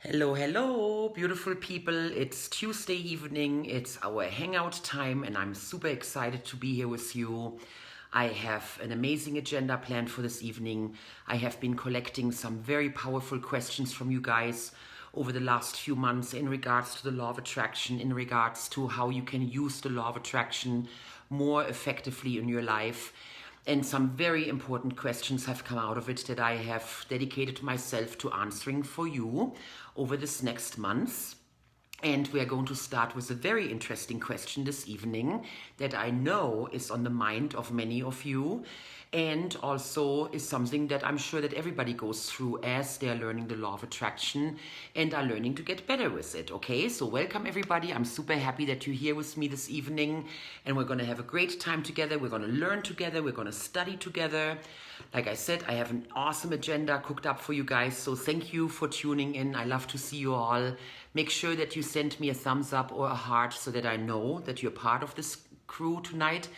Hello, hello, beautiful people. It's Tuesday evening. It's our hangout time, and I'm super excited to be here with you. I have an amazing agenda planned for this evening. I have been collecting some very powerful questions from you guys over the last few months in regards to the law of attraction, in regards to how you can use the law of attraction more effectively in your life. And some very important questions have come out of it that I have dedicated myself to answering for you over this next month. And we are going to start with a very interesting question this evening that I know is on the mind of many of you, and also is something that I'm sure that everybody goes through as they're learning the law of attraction and are learning to get better with it. Okay, so welcome everybody. I'm super happy that you're here with me this evening, and we're going to have a great time together. We're going to learn together. We're going to study together. Like I said, I have an awesome agenda cooked up for you guys, so thank you for tuning in. I love to see you all. Make sure that you send me a thumbs up or a heart so that I know that you're part of this crew tonight.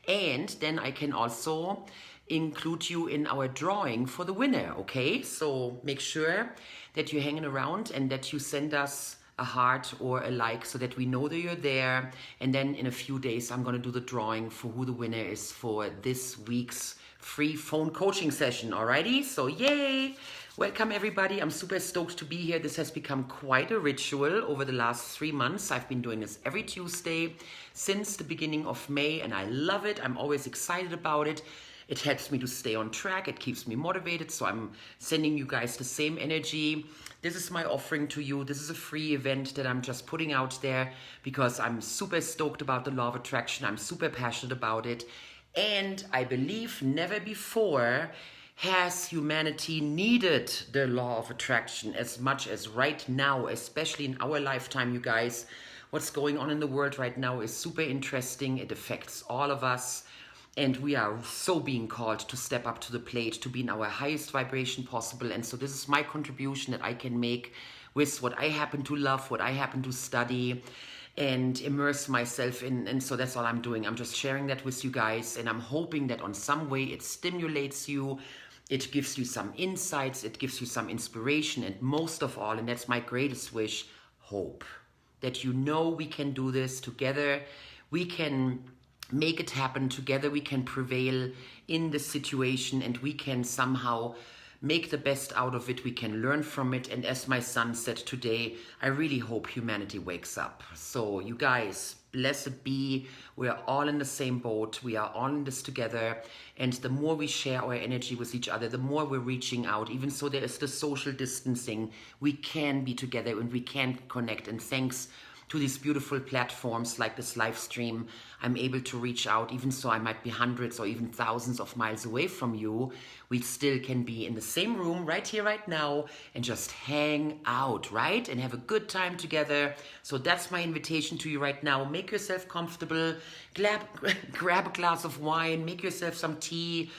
And then I can also include you in our drawing for the winner, okay? So make sure that you're hanging around and that you send us a heart or a like so that we know that you're there. And then in a few days, I'm gonna do the drawing for who the winner is for this week's free phone coaching session, alrighty? So yay! Welcome everybody. I'm super stoked to be here. This has become quite a ritual over the last 3 months. I've been doing this every Tuesday since the beginning of May, and I love it. I'm always excited about it. It helps me to stay on track. It keeps me motivated. So I'm sending you guys the same energy. This is my offering to you. This is a free event that I'm just putting out there because I'm super stoked about the law of attraction. I'm super passionate about it. And I believe never before has humanity needed the law of attraction as much as right now, especially in our lifetime, you guys. What's going on in the world right now is super interesting. It affects all of us. And we are so being called to step up to the plate, to be in our highest vibration possible. And so this is my contribution that I can make with what I happen to love, what I happen to study and immerse myself in. And so that's all I'm doing. I'm just sharing that with you guys. And I'm hoping that on some way it stimulates you. It gives you some insights. It gives you some inspiration. And most of all, and that's my greatest wish, hope. That you know we can do this together. We can make it happen together. We can prevail in the situation and we can somehow make the best out of it. We can learn from it. And as my son said today, I really hope humanity wakes up. So you guys, blessed be. We are all in the same boat. We are all in this together. And the more we share our energy with each other, the more we're reaching out. Even so there is the social distancing, we can be together and we can connect. And thanks to these beautiful platforms like this live stream, I'm able to reach out. Even so I might be hundreds or even thousands of miles away from you, we still can be in the same room right here, right now, and just hang out, right? And have a good time together. So that's my invitation to you right now. Make yourself comfortable, grab a glass of wine, make yourself some tea,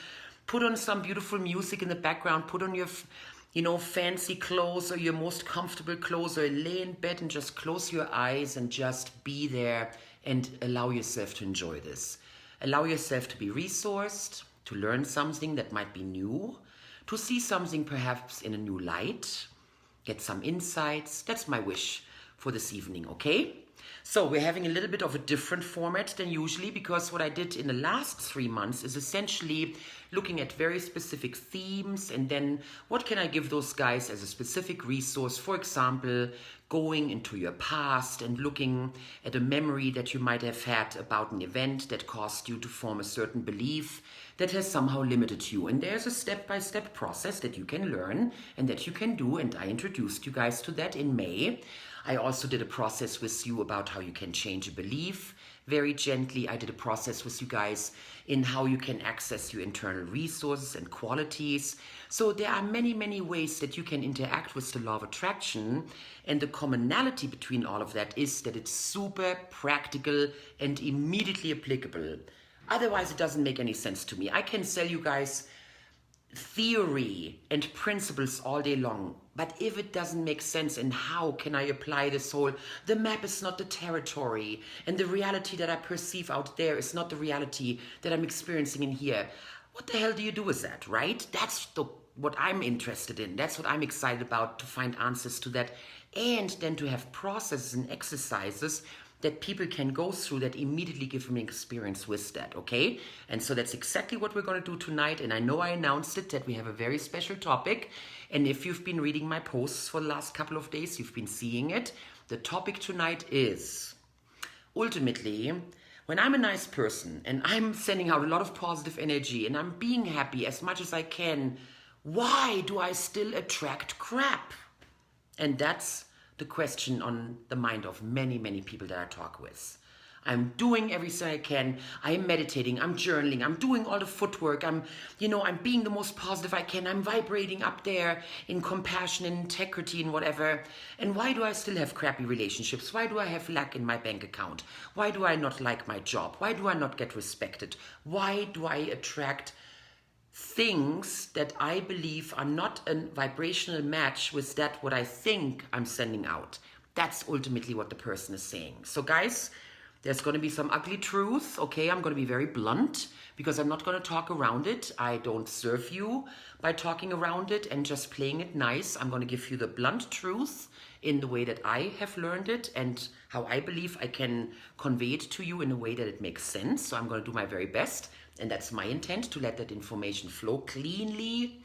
put on some beautiful music in the background, put on your fancy clothes or your most comfortable clothes, or lay in bed and just close your eyes and just be there and allow yourself to enjoy this. Allow yourself to be resourced, to learn something that might be new, to see something perhaps in a new light, get some insights. That's my wish for this evening, okay? So we're having a little bit of a different format than usually because what I did in the last 3 months is essentially looking at very specific themes and then what can I give those guys as a specific resource. For example, going into your past and looking at a memory that you might have had about an event that caused you to form a certain belief that has somehow limited you. And there's a step-by-step process that you can learn and that you can do, and I introduced you guys to that in May. I also did a process with you about how you can change a belief very gently. I did a process with you guys in how you can access your internal resources and qualities. So there are many, many ways that you can interact with the law of attraction. And the commonality between all of that is that it's super practical and immediately applicable. Otherwise, it doesn't make any sense to me. I can sell you guys theory and principles all day long, but if it doesn't make sense, and how can I apply this whole, the map is not the territory, and the reality that I perceive out there is not the reality that I'm experiencing in here, what the hell do you do with that, right? That's the what I'm interested in. That's what I'm excited about, to find answers to that, and then to have processes and exercises that people can go through that immediately give them an experience with that, okay? And so that's exactly what we're going to do tonight. And I know I announced it, that we have a very special topic. And if you've been reading my posts for the last couple of days, you've been seeing it. The topic tonight is, ultimately, when I'm a nice person and I'm sending out a lot of positive energy and I'm being happy as much as I can, why do I still attract crap? And that's the question on the mind of many, many people that I talk with. I'm doing everything I can. I'm meditating, I'm journaling, I'm doing all the footwork. I'm being the most positive I can. I'm vibrating up there in compassion and integrity and whatever. And why do I still have crappy relationships? Why do I have lack in my bank account? Why do I not like my job? Why do I not get respected? Why do I attract things that I believe are not a vibrational match with that what I think I'm sending out? That's ultimately what the person is saying. So guys, there's going to be some ugly truth, okay? I'm going to be very blunt because I'm not going to talk around it. I don't serve you by talking around it and just playing it nice. I'm going to give you the blunt truth in the way that I have learned it and how I believe I can convey it to you in a way that it makes sense. So I'm going to do my very best. And that's my intent, to let that information flow cleanly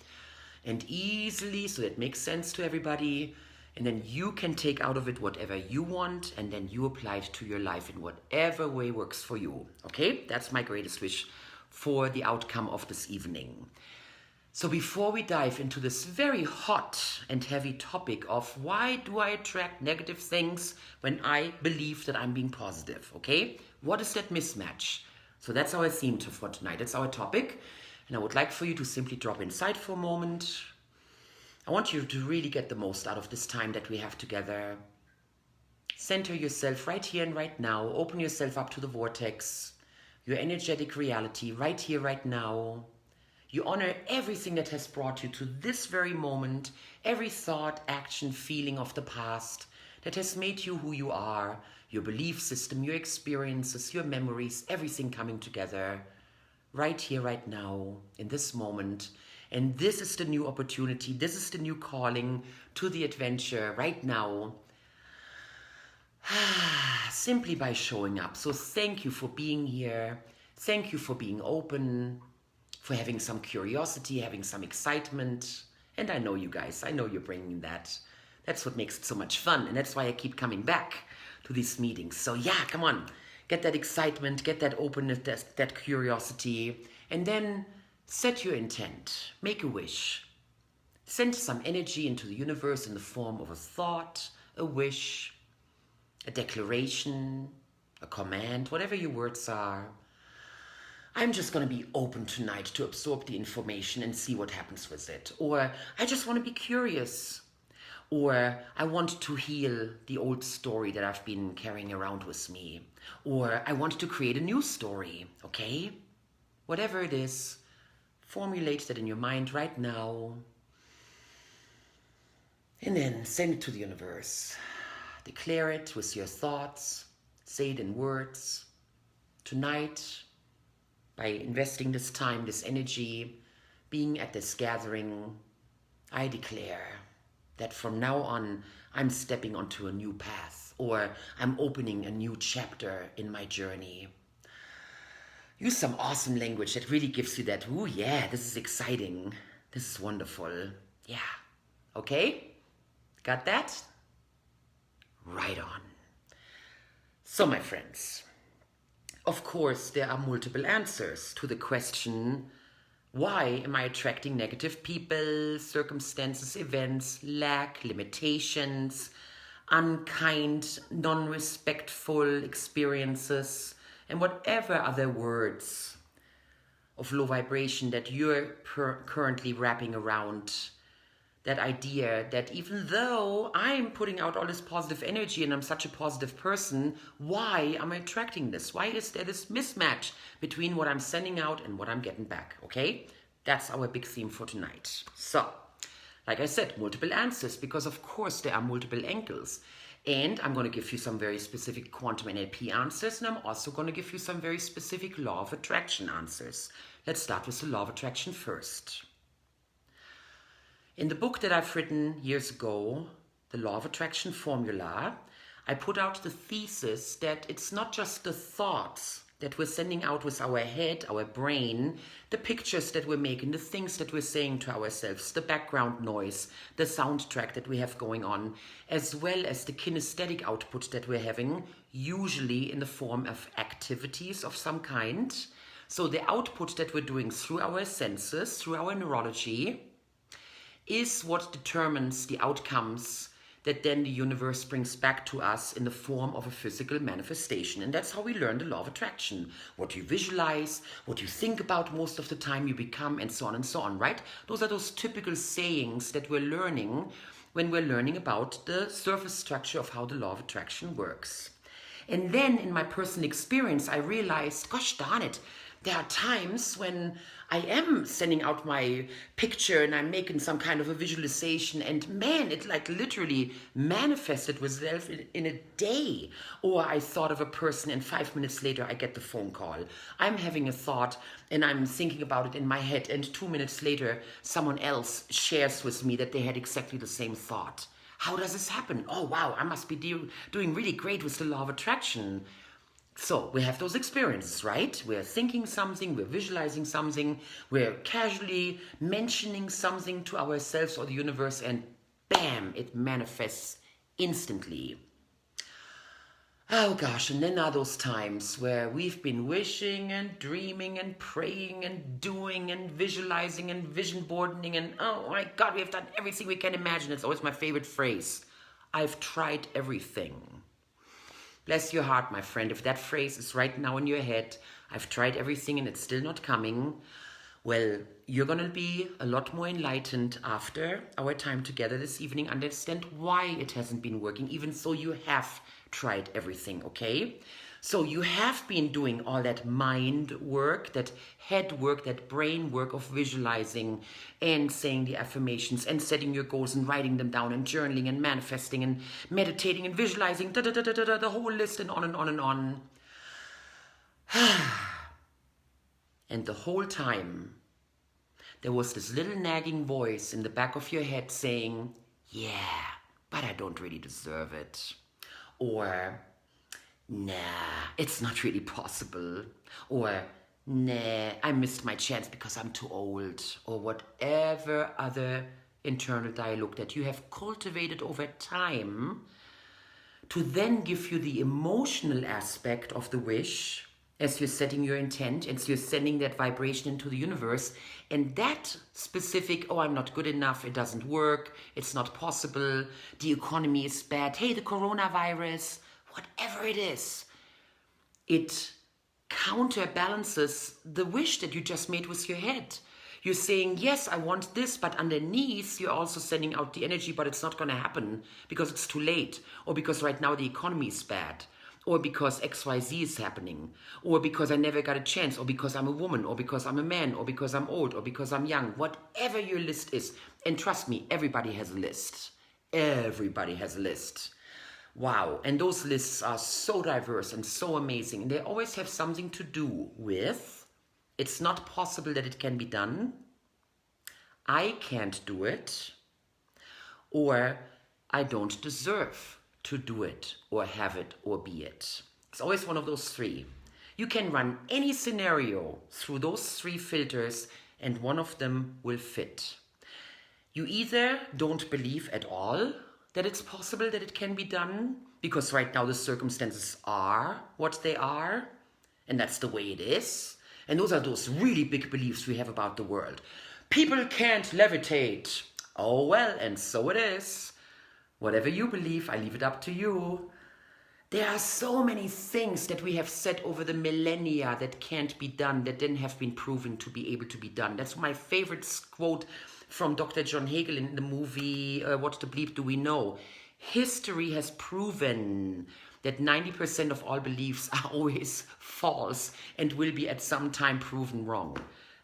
and easily so that it makes sense to everybody. And then you can take out of it whatever you want, and then you apply it to your life in whatever way works for you. Okay? That's my greatest wish for the outcome of this evening. So before we dive into this very hot and heavy topic of why do I attract negative things when I believe that I'm being positive, okay? What is that mismatch? So that's our theme for tonight. That's our topic. And I would like for you to simply drop inside for a moment. I want you to really get the most out of this time that we have together. Center yourself right here and right now. Open yourself up to the vortex, your energetic reality right here, right now. You honor everything that has brought you to this very moment, every thought, action, feeling of the past that has made you who you are, your belief system, your experiences, your memories, everything coming together right here, right now, in this moment. And this is the new opportunity. This is the new calling to the adventure right now. Simply by showing up. So thank you for being here. Thank you for being open, for having some curiosity, having some excitement. And I know you guys, I know you're bringing that. That's what makes it so much fun. And that's why I keep coming back to these meetings. So yeah, come on. Get that excitement, get that openness, that curiosity. And then set your intent. Make a wish. Send some energy into the universe in the form of a thought, a wish, a declaration, a command, whatever your words are. I'm just going to be open tonight to absorb the information and see what happens with it. Or I just want to be curious. Or I want to heal the old story that I've been carrying around with me. Or I want to create a new story, okay? Whatever it is, formulate that in your mind right now. And then send it to the universe. Declare it with your thoughts. Say it in words. Tonight, by investing this time, this energy, being at this gathering, I declare that from now on, I'm stepping onto a new path, or I'm opening a new chapter in my journey. Use some awesome language that really gives you that, ooh, yeah, this is exciting. This is wonderful. Yeah. Okay? Got that? Right on. So, my friends, of course, there are multiple answers to the question, why am I attracting negative people, circumstances, events, lack, limitations, unkind, non-respectful experiences, and whatever other words of low vibration that you're currently wrapping around that idea that even though I'm putting out all this positive energy and I'm such a positive person, why am I attracting this? Why is there this mismatch between what I'm sending out and what I'm getting back, okay? That's our big theme for tonight. So, like I said, multiple answers, because of course there are multiple angles. And I'm going to give you some very specific Quantum NLP answers, and I'm also going to give you some very specific Law of Attraction answers. Let's start with the Law of Attraction first. In the book that I've written years ago, The Law of Attraction Formula, I put out the thesis that it's not just the thoughts that we're sending out with our head, our brain, the pictures that we're making, the things that we're saying to ourselves, the background noise, the soundtrack that we have going on, as well as the kinesthetic output that we're having, usually in the form of activities of some kind. So the output that we're doing through our senses, through our neurology, is what determines the outcomes that then the universe brings back to us in the form of a physical manifestation. And that's how we learn the law of attraction. What you visualize, what you think about most of the time, you become, and so on, right? Those are those typical sayings that we're learning when we're learning about the surface structure of how the law of attraction works. And then in my personal experience, I realized, gosh darn it, there are times when I am sending out my picture and I'm making some kind of a visualization, and man, it like literally manifested itself in a day. Or I thought of a person and 5 minutes later I get the phone call. I'm having a thought and I'm thinking about it in my head, and 2 minutes later someone else shares with me that they had exactly the same thought. How does this happen? Oh wow, I must be doing really great with the law of attraction. So we have those experiences, right? We're thinking something, we're visualizing something, we're casually mentioning something to ourselves or the universe, and bam, it manifests instantly. Oh gosh, and then are those times where we've been wishing and dreaming and praying and doing and visualizing and vision boarding, and oh my God, we have done everything we can imagine. It's always my favorite phrase. I've tried everything. Bless your heart, my friend. If that phrase is right now in your head, I've tried everything and it's still not coming, well, you're going to be a lot more enlightened after our time together this evening. Understand why it hasn't been working, even though you have tried everything, okay? So you have been doing all that mind work, that head work, that brain work of visualizing and saying the affirmations and setting your goals and writing them down and journaling and manifesting and meditating and visualizing, the whole list, and on and on and on. And the whole time, there was this little nagging voice in the back of your head saying, yeah, but I don't really deserve it. Or, nah, it's not really possible. Or, nah, I missed my chance because I'm too old. Or whatever other internal dialogue that you have cultivated over time to then give you the emotional aspect of the wish as you're setting your intent, as you're sending that vibration into the universe. And that specific, oh, I'm not good enough, it doesn't work, it's not possible, the economy is bad, hey, the coronavirus, whatever it is, it counterbalances the wish that you just made with your head. You're saying, yes, I want this, but underneath you're also sending out the energy, but it's not going to happen because it's too late, or because right now the economy is bad, or because XYZ is happening, or because I never got a chance, or because I'm a woman, or because I'm a man, or because I'm old, or because I'm young, whatever your list is. And trust me, everybody has a list. Everybody has a list. Wow, and those lists are so diverse and so amazing, and they always have something to do with, it's not possible that it can be done, I can't do it, or I don't deserve to do it, or have it, or be it. It's always one of those three. You can run any scenario through those three filters, and one of them will fit. You either don't believe at all that it's possible that it can be done, because right now the circumstances are what they are, and that's the way it is. And those are those really big beliefs we have about the world. People can't levitate. Oh well, and so it is. Whatever you believe, I leave it up to you. There are so many things that we have said over the millennia that can't be done, that then have been proven to be able to be done. That's my favorite quote from Dr. John Hagel in the movie, What the Bleep Do We Know? History has proven that 90% of all beliefs are always false and will be at some time proven wrong.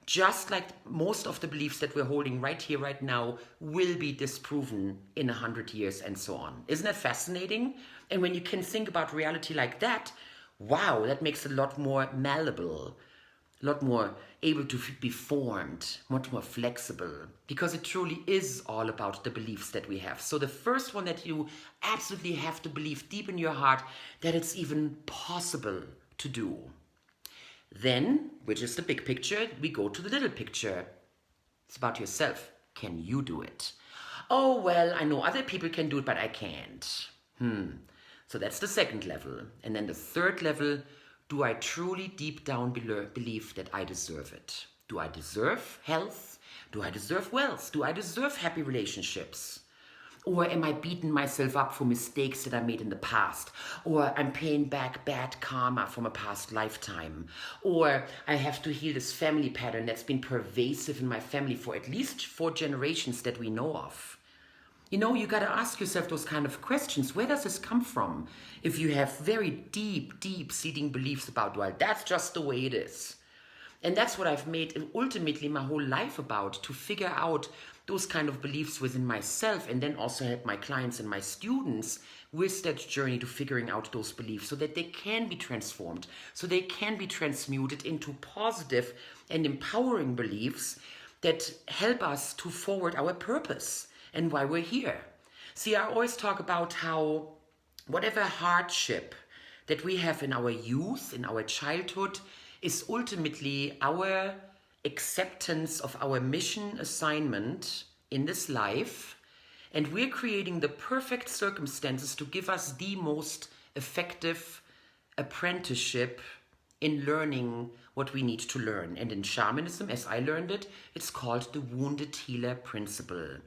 Just like most of the beliefs that we're holding right here, right now, will be disproven in 100 years and so on. Isn't that fascinating? And when you can think about reality like that, wow, that makes it a lot more malleable. a lot more able to be formed, much more flexible, because it truly is all about the beliefs that we have. So the first one that you absolutely have to believe deep in your heart that it's even possible to do. Then, which is the big picture, we go to the little picture. It's about yourself. Can you do it? Oh, well, I know other people can do it, but I can't. So that's the second level. And then the third level, do I truly deep down believe that I deserve it? Do I deserve health? Do I deserve wealth? Do I deserve happy relationships? Or am I beating myself up for mistakes that I made in the past? Or I'm paying back bad karma from a past lifetime? Or I have to heal this family pattern that's been pervasive in my family for at least 4 generations that we know of. You know, you got to ask yourself those kind of questions. Where does this come from? If you have very deep seating beliefs about, well, that's just the way it is. And that's what I've made ultimately my whole life about, to figure out those kind of beliefs within myself, and then also help my clients and my students with that journey to figuring out those beliefs so that they can be transformed, so they can be transmuted into positive and empowering beliefs that help us to forward our purpose and why we're here. See, I always talk about how whatever hardship that we have in our youth, in our childhood, is ultimately our acceptance of our mission assignment in this life, and we're creating the perfect circumstances to give us the most effective apprenticeship in learning what we need to learn. And in shamanism, as I learned it, it's called the wounded healer principle.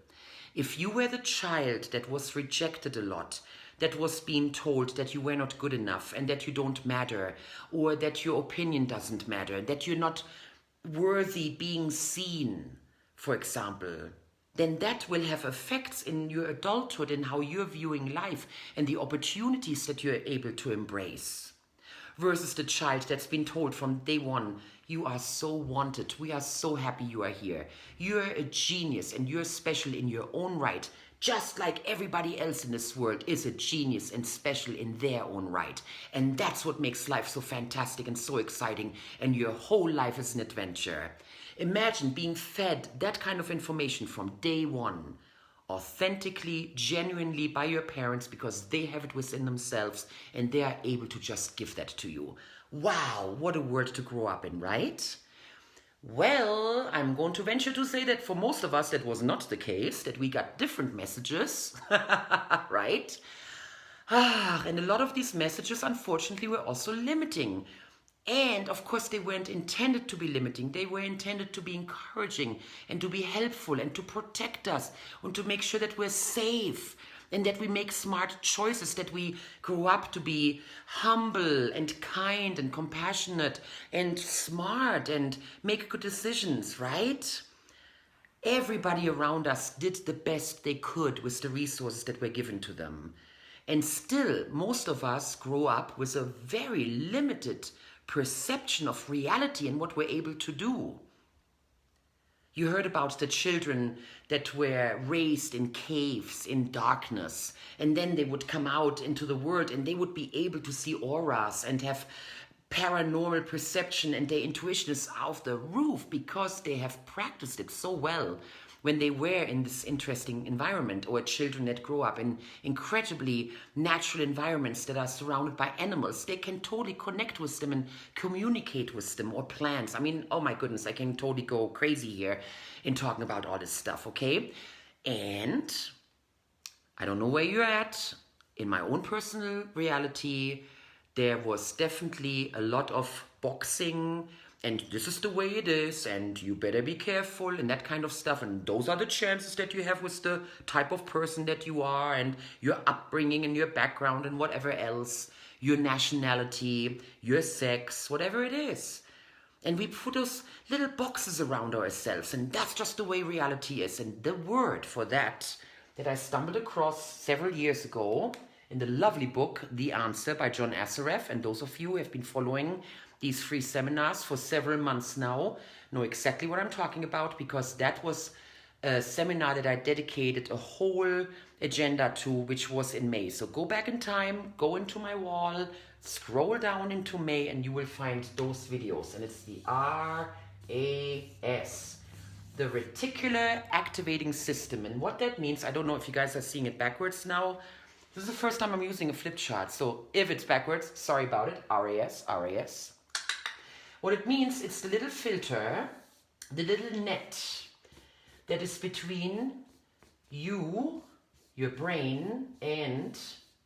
If you were the child that was rejected a lot, that was being told that you were not good enough and that you don't matter, or that your opinion doesn't matter, that you're not worthy being seen, for example, then that will have effects in your adulthood and how you're viewing life and the opportunities that you're able to embrace. Versus the child that's been told from day one, you are so wanted, we are so happy you are here. You're a genius and you're special in your own right, just like everybody else in this world is a genius and special in their own right. And that's what makes life so fantastic and so exciting, and your whole life is an adventure. Imagine being fed that kind of information from day one, authentically, genuinely by your parents, because they have it within themselves and they are able to just give that to you. Wow, what a world to grow up in, right? Well, I'm going to venture to say that for most of us that was not the case, that we got different messages, right? And a lot of these messages, unfortunately, were also limiting. And of course, they weren't intended to be limiting. They were intended to be encouraging and to be helpful and to protect us and to make sure that we're safe and that we make smart choices, that we grow up to be humble and kind and compassionate and smart and make good decisions, right? Everybody around us did the best they could with the resources that were given to them. And still, most of us grow up with a very limited perception of reality and what we're able to do. You heard about the children that were raised in caves in darkness, and then they would come out into the world and they would be able to see auras and have paranormal perception, and their intuition is off the roof because they have practiced it so well when they were in this interesting environment. Or children that grow up in incredibly natural environments that are surrounded by animals, they can totally connect with them and communicate with them. Or plants. I mean, oh my goodness, I can totally go crazy here in talking about all this stuff, okay? And I don't know where you're at. In my own personal reality, there was definitely a lot of boxing, and this is the way it is, and you better be careful, and that kind of stuff. And those are the chances that you have with the type of person that you are, and your upbringing and your background and whatever else, your nationality, your sex, whatever it is. And we put those little boxes around ourselves, and that's just the way reality is. And the word for that I stumbled across several years ago in the lovely book, The Answer by John Assaraf, and those of you who have been following these free seminars for several months now know exactly what I'm talking about, because that was a seminar that I dedicated a whole agenda to, which was in May. So go back in time, go into my wall, scroll down into May, and you will find those videos. And it's the RAS, the Reticular Activating System. And what that means, I don't know if you guys are seeing it backwards now. This is the first time I'm using a flip chart. So if it's backwards, sorry about it. RAS. What it means, it's the little filter, the little net that is between you, your brain, and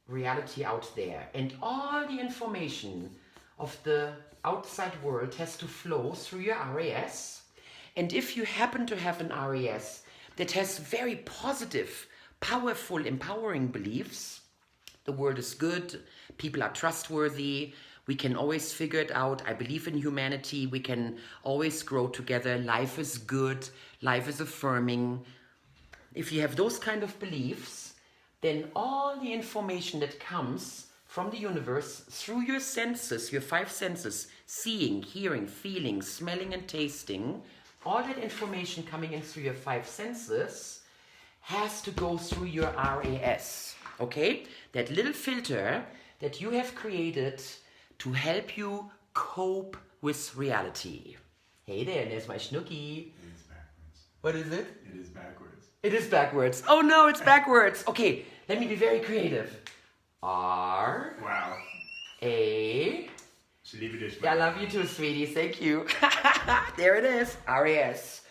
reality out there. And all the information of the outside world has to flow through your RAS. And if you happen to have an RAS that has very positive, powerful, empowering beliefs, the world is good, people are trustworthy, we can always figure it out, I believe in humanity, we can always grow together, life is good, life is affirming. If you have those kind of beliefs, then all the information that comes from the universe through your senses, your 5 senses, seeing, hearing, feeling, smelling and tasting, all that information coming in through your 5 senses has to go through your RAS, okay? That little filter that you have created to help you cope with reality. Hey there, there's my Schnooky. It is backwards. What is it? It is backwards. It is backwards. Oh no, it's backwards. Okay, let me be very creative. R. Wow. A. I I love you too, sweetie. Thank you. There it is. RAS.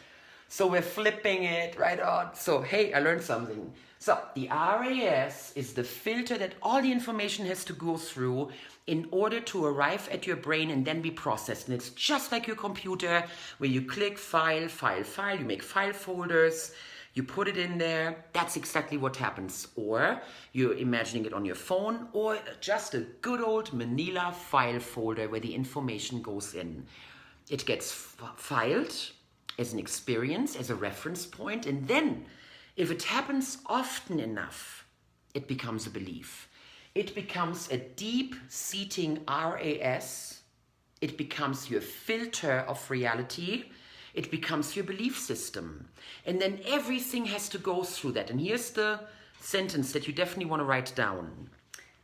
So we're flipping it right on. So, hey, I learned something. So, the RAS is the filter that all the information has to go through in order to arrive at your brain and then be processed. And it's just like your computer where you click file, file, file, you make file folders, you put it in there. That's exactly what happens. Or you're imagining it on your phone, or just a good old manila file folder where the information goes in. It gets filed as an experience, as a reference point, and then if it happens often enough, it becomes a belief. It becomes a deep-seating RAS. It becomes your filter of reality. It becomes your belief system. And then everything has to go through that. And here's the sentence that you definitely want to write down.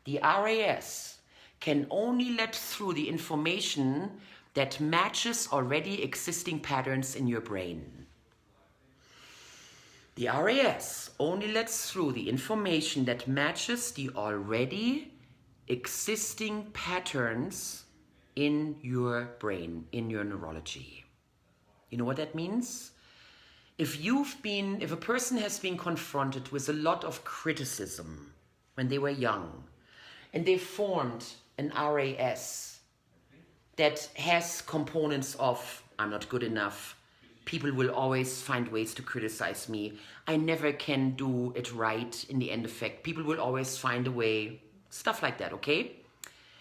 The RAS can only let through the information that matches already existing patterns in your brain. The RAS only lets through the information that matches the already existing patterns in your brain, in your neurology. You know what that means? If a person has been confronted with a lot of criticism when they were young, and they formed an RAS that has components of, I'm not good enough, people will always find ways to criticize me, I never can do it right in the end effect, people will always find a way, stuff like that, okay?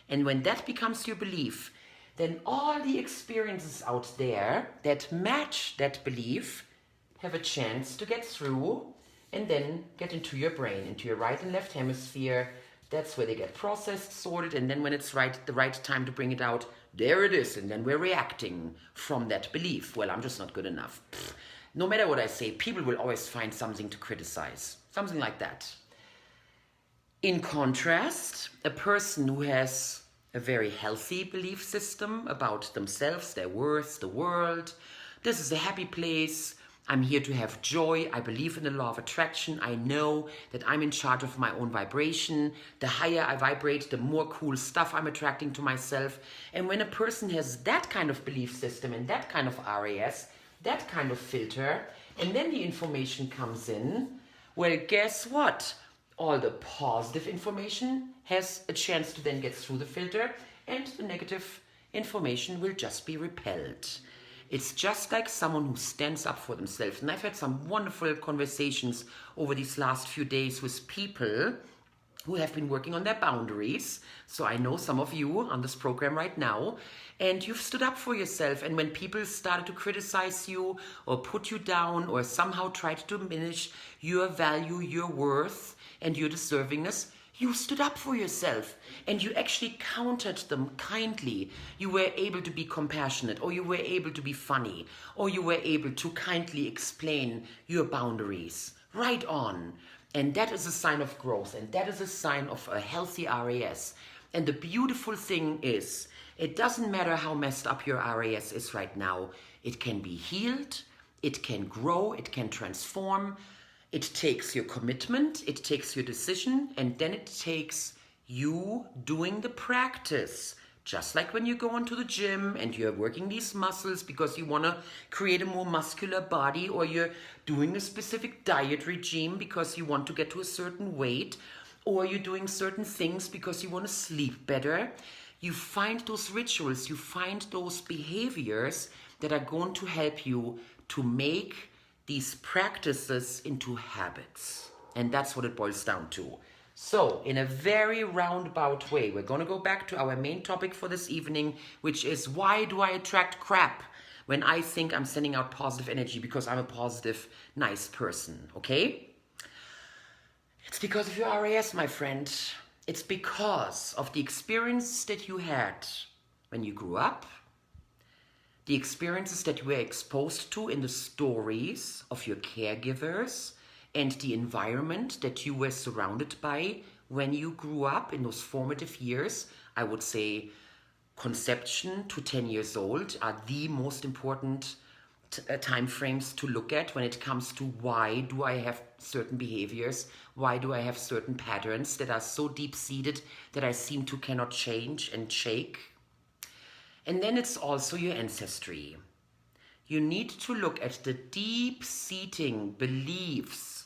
And when that becomes your belief, then all the experiences out there that match that belief have a chance to get through and then get into your brain, into your right and left hemisphere. That's where they get processed, sorted, and then when it's the right time to bring it out, there it is, and then we're reacting from that belief. Well, I'm just not good enough. Pfft. No matter what I say, people will always find something to criticize. Something like that. In contrast, a person who has a very healthy belief system about themselves, their worth, the world, this is a happy place, I'm here to have joy, I believe in the law of attraction, I know that I'm in charge of my own vibration, the higher I vibrate, the more cool stuff I'm attracting to myself. And when a person has that kind of belief system and that kind of RAS, that kind of filter, and then the information comes in, well, guess what? All the positive information has a chance to then get through the filter, and the negative information will just be repelled. It's just like someone who stands up for themselves. And I've had some wonderful conversations over these last few days with people who have been working on their boundaries. So I know some of you on this program right now, and you've stood up for yourself. And when people started to criticize you or put you down or somehow tried to diminish your value, your worth, and your deservingness, You stood up for yourself and you actually countered them kindly. You were able to be compassionate, or you were able to be funny, or you were able to kindly explain your boundaries. Right on. And that is a sign of growth, and that is a sign of a healthy RAS. And the beautiful thing is, it doesn't matter how messed up your RAS is right now. It can be healed, it can grow, it can transform. It takes your commitment, it takes your decision, and then it takes you doing the practice. Just like when you go into the gym and you're working these muscles because you want to create a more muscular body, or you're doing a specific diet regime because you want to get to a certain weight, or you're doing certain things because you want to sleep better. You find those rituals, you find those behaviors that are going to help you to make these practices into habits. And that's what it boils down to. So, in a very roundabout way, we're going to go back to our main topic for this evening, which is, why do I attract crap when I think I'm sending out positive energy because I'm a positive, nice person, okay? It's because of your RAS, my friend. It's because of the experience that you had when you grew up, the experiences that you were exposed to in the stories of your caregivers, and the environment that you were surrounded by when you grew up in those formative years. I would say conception to 10 years old are the most important time frames to look at when it comes to why do I have certain behaviors, why do I have certain patterns that are so deep-seated that I seem to cannot change and shake. And then it's also your ancestry. You need to look at the deep-seating beliefs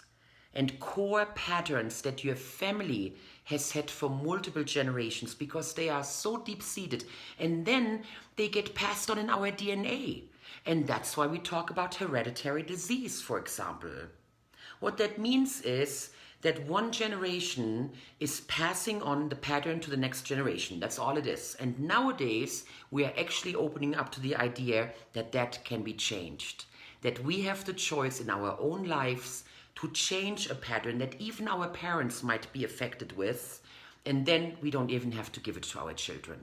and core patterns that your family has had for multiple generations, because they are so deep-seated, and then they get passed on in our DNA. And that's why we talk about hereditary disease, for example. What that means is that one generation is passing on the pattern to the next generation. That's all it is. And nowadays, we are actually opening up to the idea that that can be changed. That we have the choice in our own lives to change a pattern that even our parents might be affected with, and then we don't even have to give it to our children.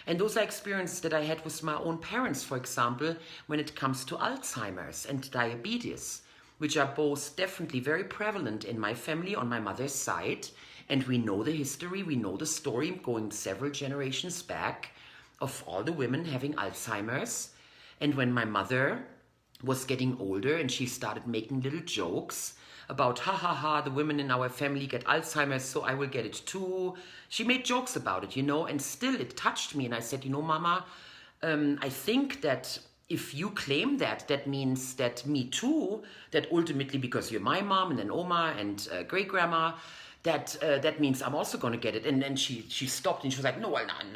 And those are experiences that I had with my own parents, for example, when it comes to Alzheimer's and diabetes, which are both definitely very prevalent in my family on my mother's side. And we know the history, we know the story going several generations back of all the women having Alzheimer's. And when my mother was getting older and she started making little jokes about, ha ha ha, the women in our family get Alzheimer's, so I will get it too. She made jokes about it, and still it touched me. And I said, Mama, I think that if you claim that, that means that me too, that ultimately, because you're my mom and then Oma and great-grandma, that means I'm also going to get it. And then she stopped and she was like, no,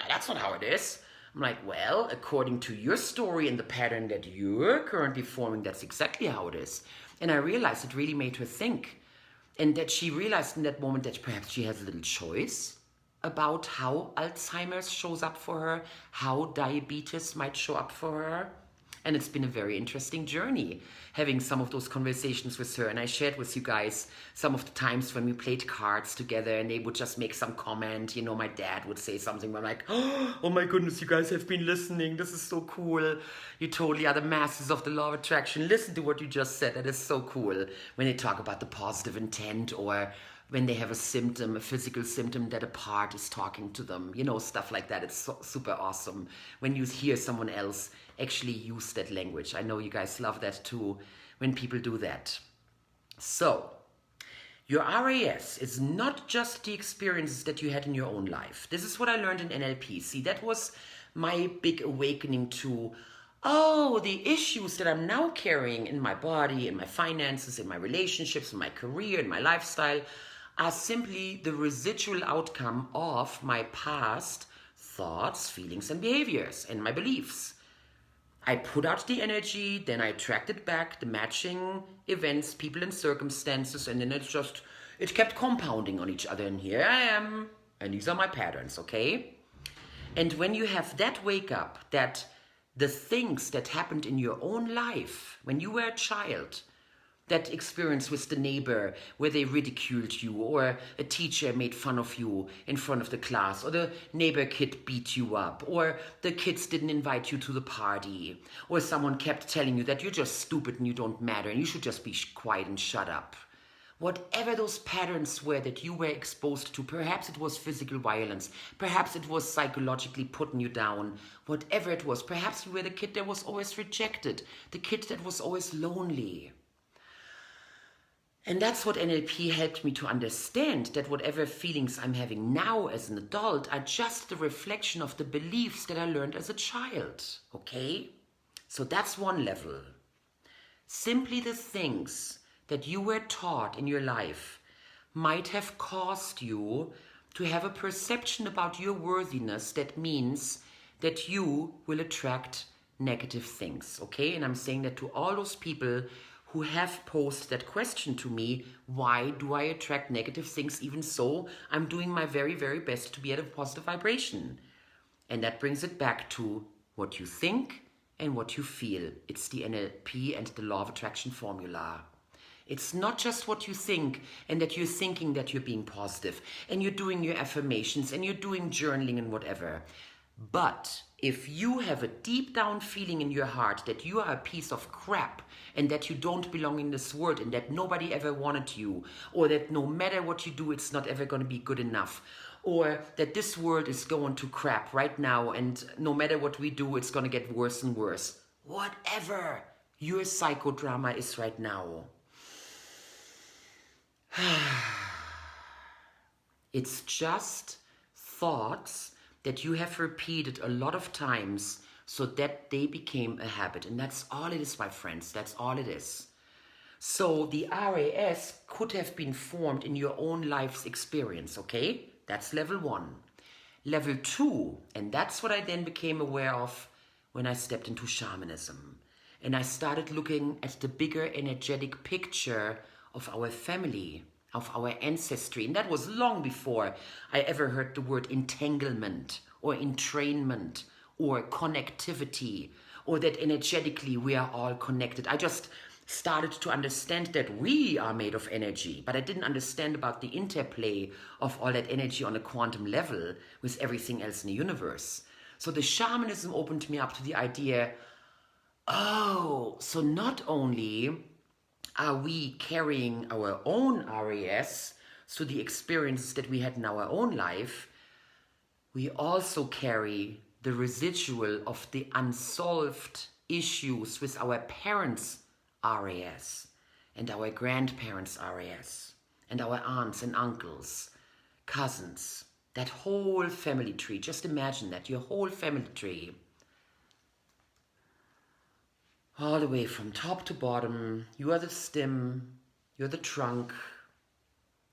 that's not how it is. I'm like, well, according to your story and the pattern that you're currently forming, that's exactly how it is. And I realized it really made her think. And that she realized in that moment that perhaps she has a little choice about how Alzheimer's shows up for her, how diabetes might show up for her. And it's been a very interesting journey having some of those conversations with her. And I shared with you guys some of the times when we played cards together and they would just make some comment. My dad would say something where I'm like, oh my goodness, you guys have been listening. This is so cool. You totally are the masters of the law of attraction. Listen to what you just said. That is so cool. When they talk about the positive intent, or when they have a symptom, a physical symptom that a part is talking to them, stuff like that. It's so, super awesome when you hear someone else actually use that language. I know you guys love that too, when people do that. So, your RAS is not just the experiences that you had in your own life. This is what I learned in NLP. See, that was my big awakening to, the issues that I'm now carrying in my body, in my finances, in my relationships, in my career, in my lifestyle, are simply the residual outcome of my past thoughts, feelings, and behaviors, and my beliefs. I put out the energy, then I attracted back the matching events, people, and circumstances, and then it kept compounding on each other, and here I am, and these are my patterns, okay? And when you have that wake up, that the things that happened in your own life when you were a child That experience with the neighbor where they ridiculed you, or a teacher made fun of you in front of the class, or the neighbor kid beat you up, or the kids didn't invite you to the party, or someone kept telling you that you're just stupid and you don't matter and you should just be quiet and shut up. Whatever those patterns were that you were exposed to, perhaps it was physical violence, perhaps it was psychologically putting you down, whatever it was, perhaps you were the kid that was always rejected, the kid that was always lonely. And that's what NLP helped me to understand, that whatever feelings I'm having now as an adult are just the reflection of the beliefs that I learned as a child, okay? So that's one level. Simply the things that you were taught in your life might have caused you to have a perception about your worthiness that means that you will attract negative things, okay? And I'm saying that to all those people who have posed that question to me, why do I attract negative things? Even so, I'm doing my very, very best to be at a positive vibration. And that brings it back to what you think and what you feel. It's the NLP and the law of attraction formula. It's not just what you think and that you're thinking that you're being positive and you're doing your affirmations and you're doing journaling and whatever. But if you have a deep down feeling in your heart that you are a piece of crap and that you don't belong in this world and that nobody ever wanted you, or that no matter what you do, it's not ever going to be good enough, or that this world is going to crap right now and no matter what we do, it's going to get worse and worse. Whatever your psychodrama is right now. It's just thoughts that you have repeated a lot of times so that they became a habit. And that's all it is, my friends. That's all it is. So the RAS could have been formed in your own life's experience, okay? That's level 1. Level 2, and that's what I then became aware of when I stepped into shamanism. And I started looking at the bigger energetic picture of our family, of our ancestry. And that was long before I ever heard the word entanglement or entrainment or connectivity, or that energetically we are all connected. I just started to understand that we are made of energy, but I didn't understand about the interplay of all that energy on a quantum level with everything else in the universe. So the shamanism opened me up to the idea, oh, so not only are we carrying our own RAS, so the experiences that we had in our own life, we also carry the residual of the unsolved issues with our parents' RAS and our grandparents' RAS and our aunts and uncles, cousins, that whole family tree. Just imagine that, your whole family tree. All the way from top to bottom, you are the stem, you're the trunk,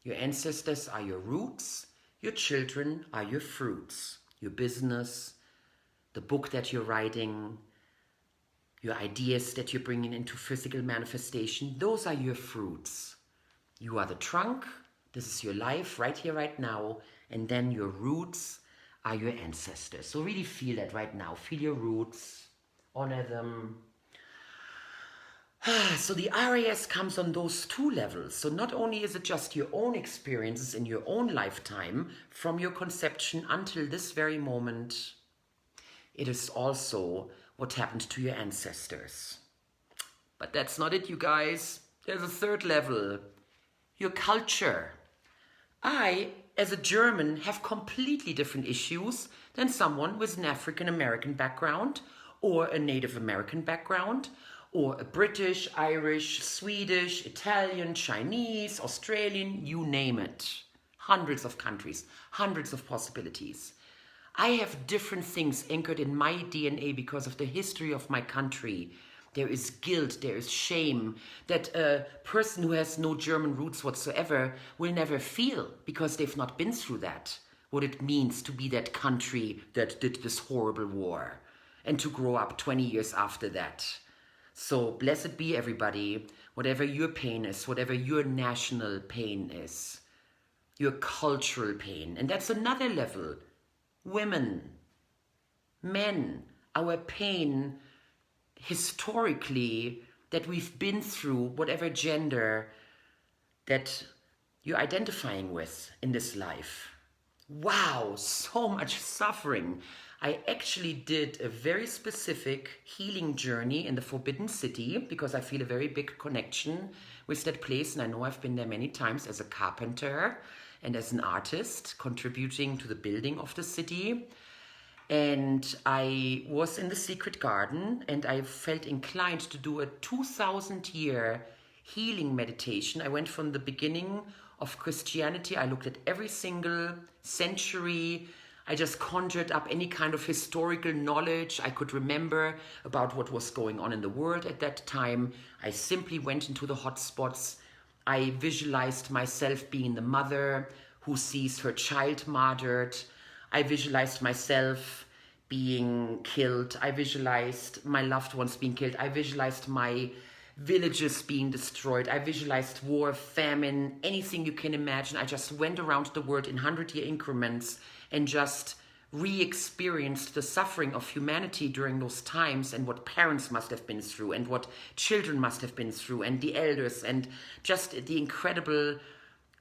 your ancestors are your roots, your children are your fruits, your business, the book that you're writing, your ideas that you're bringing into physical manifestation, those are your fruits. You are the trunk, this is your life right here, right now, and then your roots are your ancestors. So really feel that right now, feel your roots, honor them. So the RAS comes on those 2 levels. So not only is it just your own experiences in your own lifetime, from your conception until this very moment, it is also what happened to your ancestors. But that's not it, you guys. There's a 3rd level, your culture. I, as a German, have completely different issues than someone with an African American background or a Native American background, or a British, Irish, Swedish, Italian, Chinese, Australian, you name it. Hundreds of countries, hundreds of possibilities. I have different things anchored in my DNA because of the history of my country. There is guilt, there is shame that a person who has no German roots whatsoever will never feel because they've not been through that. What it means to be that country that did this horrible war and to grow up 20 years after that. So blessed be everybody, whatever your pain is, whatever your national pain is, your cultural pain. And that's another level. Women, men, our pain historically that we've been through, whatever gender that you're identifying with in this life. Wow, so much suffering. I actually did a very specific healing journey in the Forbidden City because I feel a very big connection with that place. And I know I've been there many times as a carpenter and as an artist, contributing to the building of the city. And I was in the secret garden and I felt inclined to do a 2,000-year healing meditation. I went from the beginning of Christianity. I looked at every single century. I just conjured up any kind of historical knowledge I could remember about what was going on in the world at that time. I simply went into the hot spots. I visualized myself being the mother who sees her child martyred. I visualized myself being killed. I visualized my loved ones being killed. I visualized my villages being destroyed. I visualized war, famine, anything you can imagine. I just went around the world in 100-year increments and just re-experienced the suffering of humanity during those times and what parents must have been through and what children must have been through and the elders and just the incredible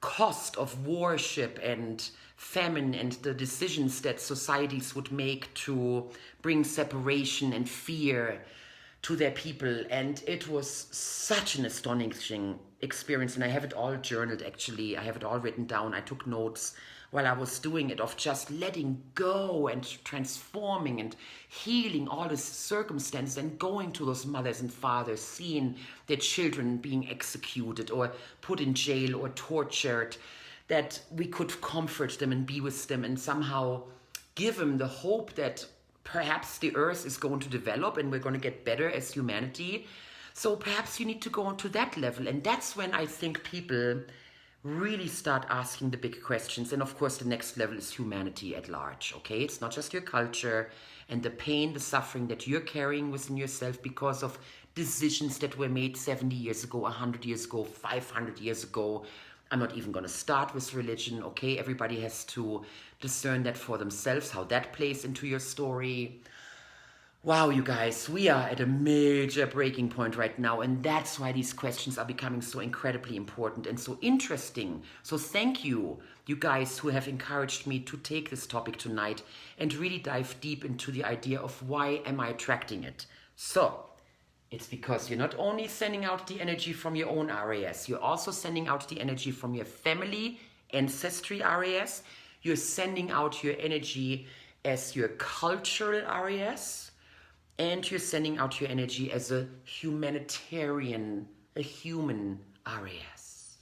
cost of warship and famine and the decisions that societies would make to bring separation and fear to their people. And it was such an astonishing experience. And I have it all journaled, actually. I have it all written down. I took notes while I was doing it of just letting go and transforming and healing all the circumstances and going to those mothers and fathers, seeing their children being executed or put in jail or tortured, that we could comfort them and be with them and somehow give them the hope that perhaps the earth is going to develop and we're going to get better as humanity. So perhaps you need to go on to that level. And that's when I think people really start asking the big questions. And of course, the next level is humanity at large, okay? It's not just your culture and the pain, the suffering that you're carrying within yourself because of decisions that were made 70 years ago, 100 years ago, 500 years ago. I'm not even going to start with religion, okay? Everybody has to discern that for themselves, how that plays into your story. Wow, you guys, we are at a major breaking point right now, and that's why these questions are becoming so incredibly important and so interesting. So thank you, you guys who have encouraged me to take this topic tonight and really dive deep into the idea of why am I attracting it. So it's because you're not only sending out the energy from your own RAS, you're also sending out the energy from your family ancestry RAS. You're sending out your energy as your cultural RAS, and you're sending out your energy as a humanitarian, a human RAS.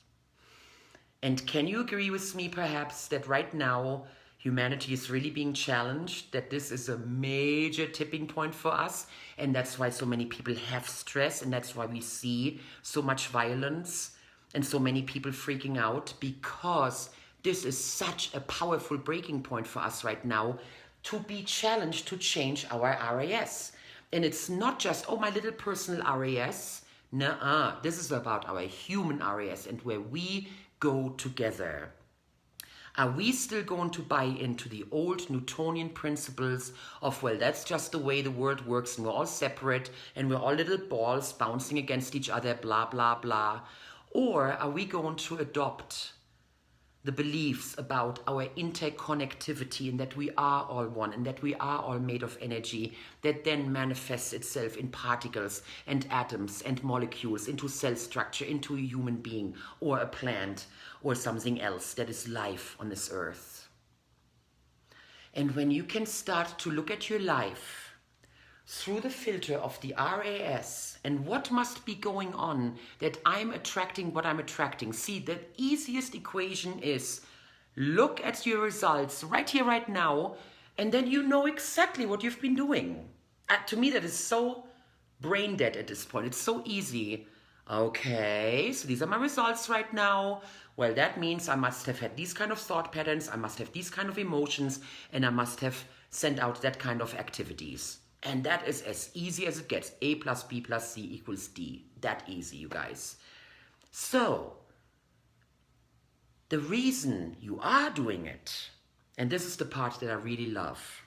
And can you agree with me perhaps that right now humanity is really being challenged, that this is a major tipping point for us, and that's why so many people have stress, and that's why we see so much violence and so many people freaking out, because this is such a powerful breaking point for us right now to be challenged to change our RAS. And it's not just, oh, my little personal RAS. Nuh-uh. This is about our human RAS and where we go together. Are we still going to buy into the old Newtonian principles of, well, that's just the way the world works and we're all separate and we're all little balls bouncing against each other, blah, blah, blah? Or are we going to adopt the beliefs about our interconnectivity and that we are all one and that we are all made of energy that then manifests itself in particles and atoms and molecules into cell structure, into a human being or a plant or something else that is life on this earth? And when you can start to look at your life through the filter of the RAS and what must be going on that I'm attracting what I'm attracting. See, the easiest equation is look at your results right here, right now, and then you know exactly what you've been doing. To me, that is so brain dead at this point. It's so easy. Okay, so these are my results right now. Well, that means I must have had these kind of thought patterns, I must have these kind of emotions, and I must have sent out that kind of activities. And that is as easy as it gets. A plus B plus C equals D. That easy, you guys. So, the reason you are doing it, and this is the part that I really love,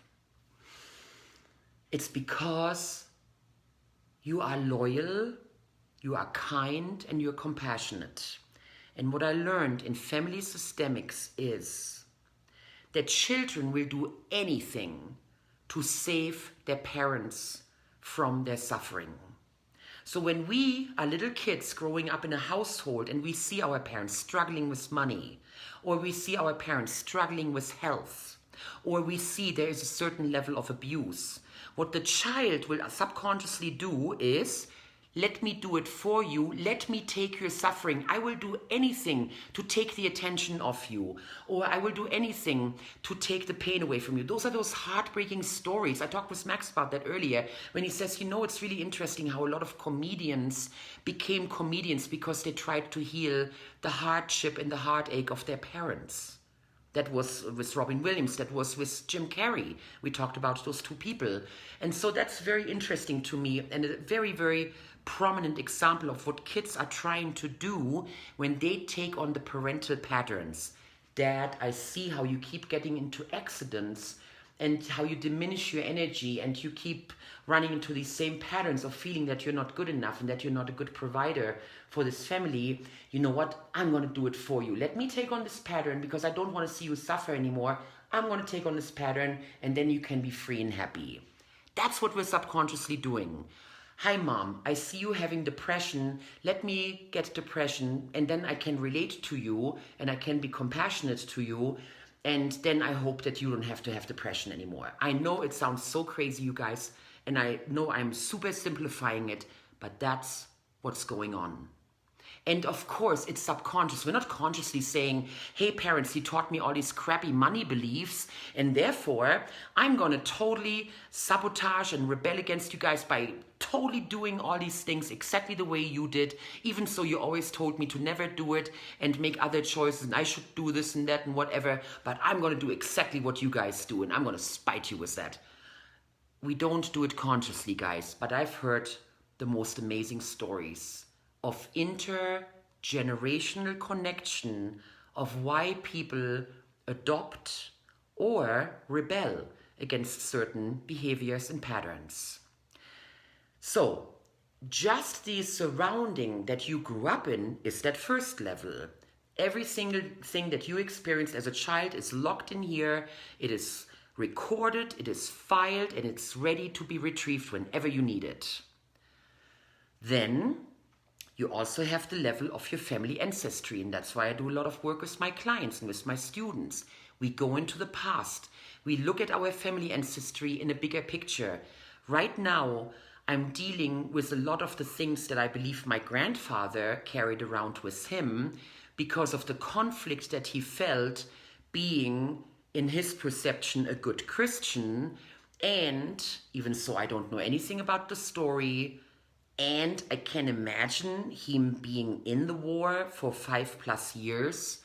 it's because you are loyal, you are kind, and you're compassionate. And what I learned in family systemics is that children will do anything to save their parents from their suffering. So when we are little kids growing up in a household and we see our parents struggling with money, or we see our parents struggling with health, or we see there is a certain level of abuse, what the child will subconsciously do is, let me do it for you. Let me take your suffering. I will do anything to take the attention off you. Or I will do anything to take the pain away from you. Those are those heartbreaking stories. I talked with Max about that earlier when he says, it's really interesting how a lot of comedians became comedians because they tried to heal the hardship and the heartache of their parents. That was with Robin Williams, that was with Jim Carrey. We talked about those two people. And so that's very interesting to me and a very, very prominent example of what kids are trying to do when they take on the parental patterns. Dad, I see how you keep getting into accidents and how you diminish your energy and you keep running into these same patterns of feeling that you're not good enough and that you're not a good provider for this family. You know what? I'm going to do it for you. Let me take on this pattern because I don't want to see you suffer anymore. I'm going to take on this pattern and then you can be free and happy. That's what we're subconsciously doing. Hi mom, I see you having depression. Let me get depression and then I can relate to you and I can be compassionate to you. And then I hope that you don't have to have depression anymore. I know it sounds so crazy, you guys, and I know I'm super simplifying it, but that's what's going on. And of course, it's subconscious. We're not consciously saying, hey parents, he taught me all these crappy money beliefs, and therefore I'm gonna totally sabotage and rebel against you guys by totally doing all these things exactly the way you did, even so you always told me to never do it and make other choices and I should do this and that and whatever, but I'm gonna do exactly what you guys do and I'm gonna spite you with that. We don't do it consciously, guys, but I've heard the most amazing stories of intergenerational connection of why people adopt or rebel against certain behaviors and patterns. So, just the surrounding that you grew up in is that first level. Every single thing that you experienced as a child is locked in here. It is recorded, it is filed, and it's ready to be retrieved whenever you need it. Then, you also have the level of your family ancestry, and that's why I do a lot of work with my clients and with my students. We go into the past. We look at our family ancestry in a bigger picture. Right now, I'm dealing with a lot of the things that I believe my grandfather carried around with him because of the conflict that he felt being, in his perception, a good Christian. And even so, I don't know anything about the story. And I can imagine him being in the war for 5+ years,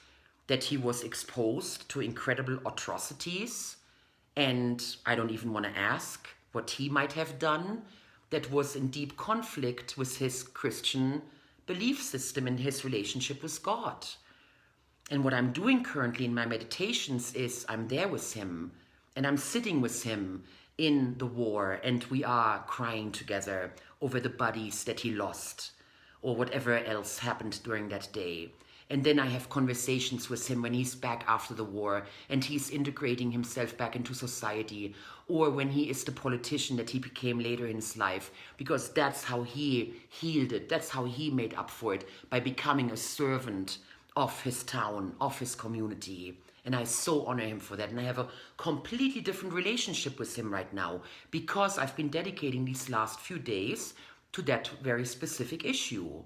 that he was exposed to incredible atrocities. And I don't even want to ask what he might have done that was in deep conflict with his Christian belief system and his relationship with God. And what I'm doing currently in my meditations is I'm there with him and I'm sitting with him in the war and we are crying together over the buddies that he lost or whatever else happened during that day. And then I have conversations with him when he's back after the war and he's integrating himself back into society, or when he is the politician that he became later in his life, because that's how he healed it. That's how he made up for it, by becoming a servant of his town, of his community. And I so honor him for that. And I have a completely different relationship with him right now because I've been dedicating these last few days to that very specific issue.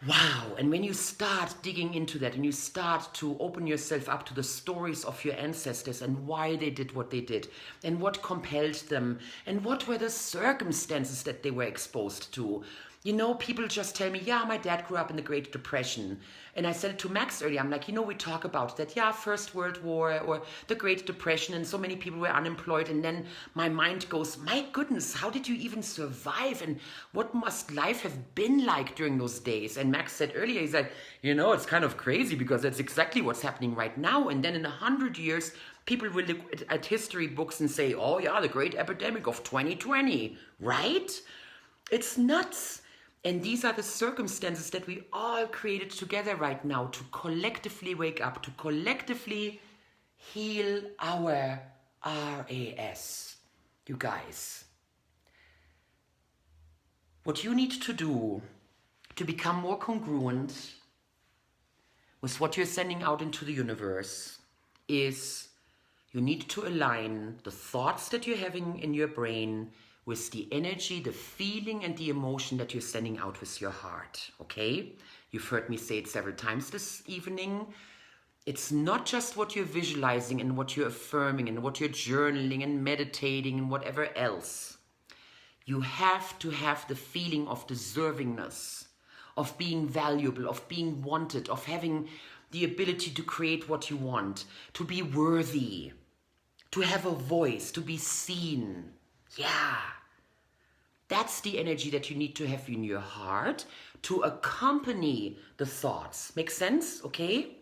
Wow, and when you start digging into that and you start to open yourself up to the stories of your ancestors and why they did what they did and what compelled them and what were the circumstances that they were exposed to. You know, people just tell me, yeah, my dad grew up in the Great Depression. And I said it to Max earlier, I'm like, we talk about that, yeah, First World War or the Great Depression, and so many people were unemployed. And then my mind goes, my goodness, how did you even survive? And what must life have been like during those days? And Max said earlier, he's like, it's kind of crazy because that's exactly what's happening right now. And then in 100 years, people will look at history books and say, oh yeah, the great epidemic of 2020, right? It's nuts. And these are the circumstances that we all created together right now to collectively wake up, to collectively heal our RAS. You guys, what you need to do to become more congruent with what you're sending out into the universe is you need to align the thoughts that you're having in your brain with the energy, the feeling, and the emotion that you're sending out with your heart, okay? You've heard me say it several times this evening. It's not just what you're visualizing and what you're affirming and what you're journaling and meditating and whatever else. You have to have the feeling of deservingness, of being valuable, of being wanted, of having the ability to create what you want, to be worthy, to have a voice, to be seen. Yeah. That's the energy that you need to have in your heart to accompany the thoughts. Make sense? Okay?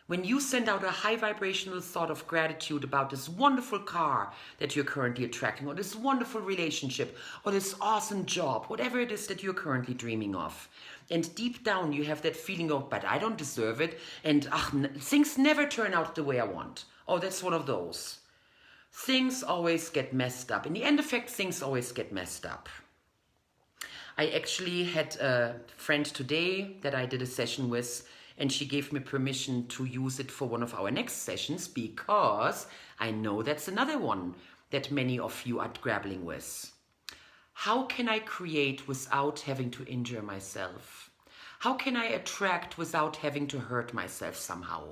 When you send out a high vibrational thought of gratitude about this wonderful car that you're currently attracting, or this wonderful relationship, or this awesome job, whatever it is that you're currently dreaming of, and deep down you have that feeling of, but I don't deserve it, and things never turn out the way I want. Oh, that's one of those. Things always get messed up. In the end effect, things always get messed up. I actually had a friend today that I did a session with, and she gave me permission to use it for one of our next sessions because I know that's another one that many of you are grappling with. How can I create without having to injure myself? How can I attract without having to hurt myself somehow?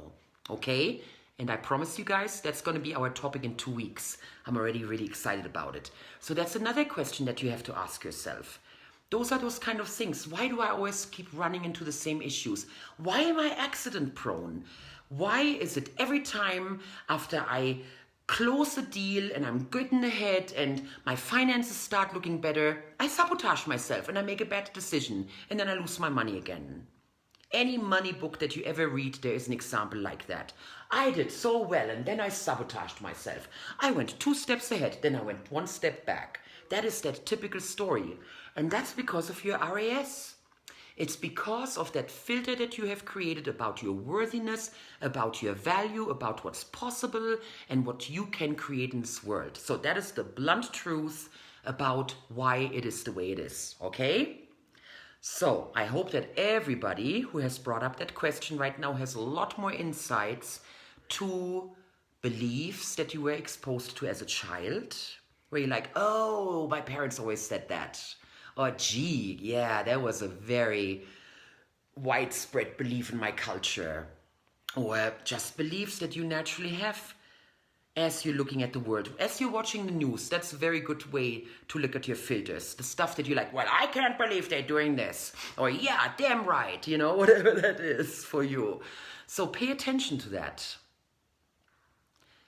Okay? And I promise you guys, that's going to be our topic in 2 weeks. I'm already really excited about it. So that's another question that you have to ask yourself. Those are those kind of things. Why do I always keep running into the same issues? Why am I accident prone? Why is it every time after I close a deal and I'm getting ahead and my finances start looking better, I sabotage myself and I make a bad decision and then I lose my money again? Any money book that you ever read, there is an example like that. I did so well and then I sabotaged myself. I went 2 steps ahead, then I went 1 step back. That is that typical story. And that's because of your RAS. It's because of that filter that you have created about your worthiness, about your value, about what's possible and what you can create in this world. So that is the blunt truth about why it is the way it is, okay? So I hope that everybody who has brought up that question right now has a lot more insights to beliefs that you were exposed to as a child, where you're like, oh, my parents always said that. Or gee, yeah, that was a very widespread belief in my culture. Or just beliefs that you naturally have as you're looking at the world. As you're watching the news, that's a very good way to look at your filters. The stuff that you're like, well, I can't believe they're doing this. Or yeah, damn right, you know, whatever that is for you. So pay attention to that.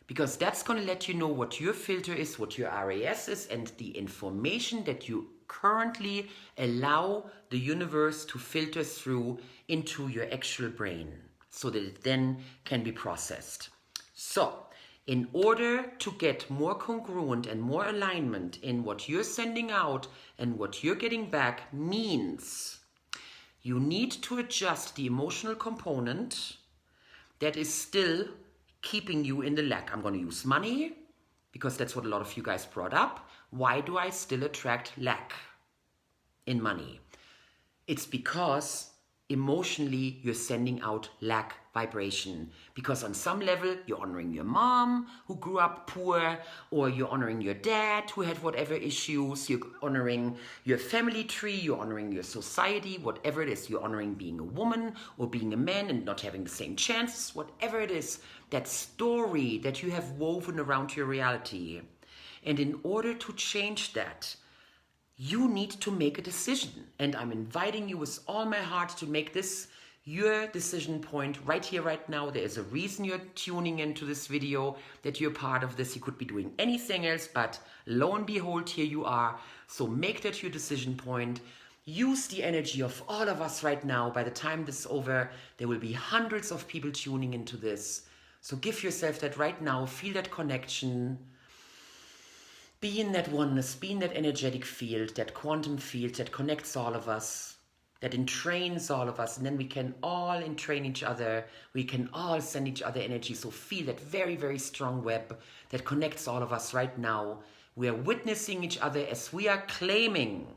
Because that's going to let you know what your filter is, what your RAS is, and the information that you currently allow the universe to filter through into your actual brain so that it then can be processed. So, in order to get more congruent and more alignment in what you're sending out and what you're getting back means you need to adjust the emotional component that is still keeping you in the lack. I'm going to use money because that's what a lot of you guys brought up. Why do I still attract lack in money? It's because emotionally you're sending out lack vibration, because on some level you're honoring your mom who grew up poor, or you're honoring your dad who had whatever issues, you're honoring your family tree, you're honoring your society, whatever it is, you're honoring being a woman or being a man and not having the same chances, whatever it is, that story that you have woven around your reality. And in order to change that, you need to make a decision. And I'm inviting you with all my heart to make this your decision point right here, right now. There is a reason you're tuning into this video, that you're part of this. You could be doing anything else, but lo and behold, here you are. So make that your decision point. Use the energy of all of us right now. By the time this is over, there will be hundreds of people tuning into this. So give yourself that right now. Feel that connection. Be in that oneness, be in that energetic field, that quantum field that connects all of us, that entrains all of us, and then we can all entrain each other. We can all send each other energy. So feel that very, very strong web that connects all of us right now. We are witnessing each other as we are claiming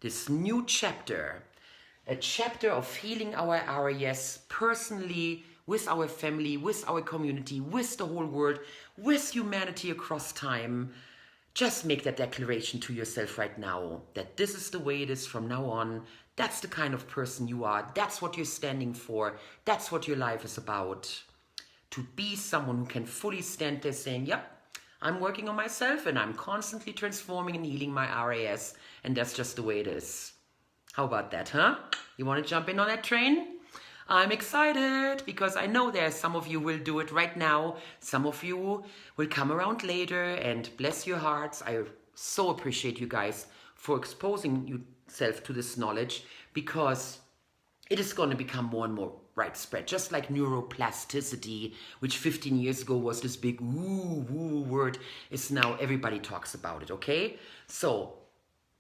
this new chapter, a chapter of healing our RAS personally, with our family, with our community, with the whole world, with humanity across time. Just make that declaration to yourself right now, that this is the way it is from now on. That's the kind of person you are. That's what you're standing for. That's what your life is about. To be someone who can fully stand there saying, yep, I'm working on myself and I'm constantly transforming and healing my RAS, and that's just the way it is. How about that, huh? You want to jump in on that train? I'm excited because I know there are some of you will do it right now. Some of you will come around later, and bless your hearts. I so appreciate you guys for exposing yourself to this knowledge, because it is going to become more and more widespread. Just like neuroplasticity, which 15 years ago was this big woo word, is now everybody talks about it, okay? So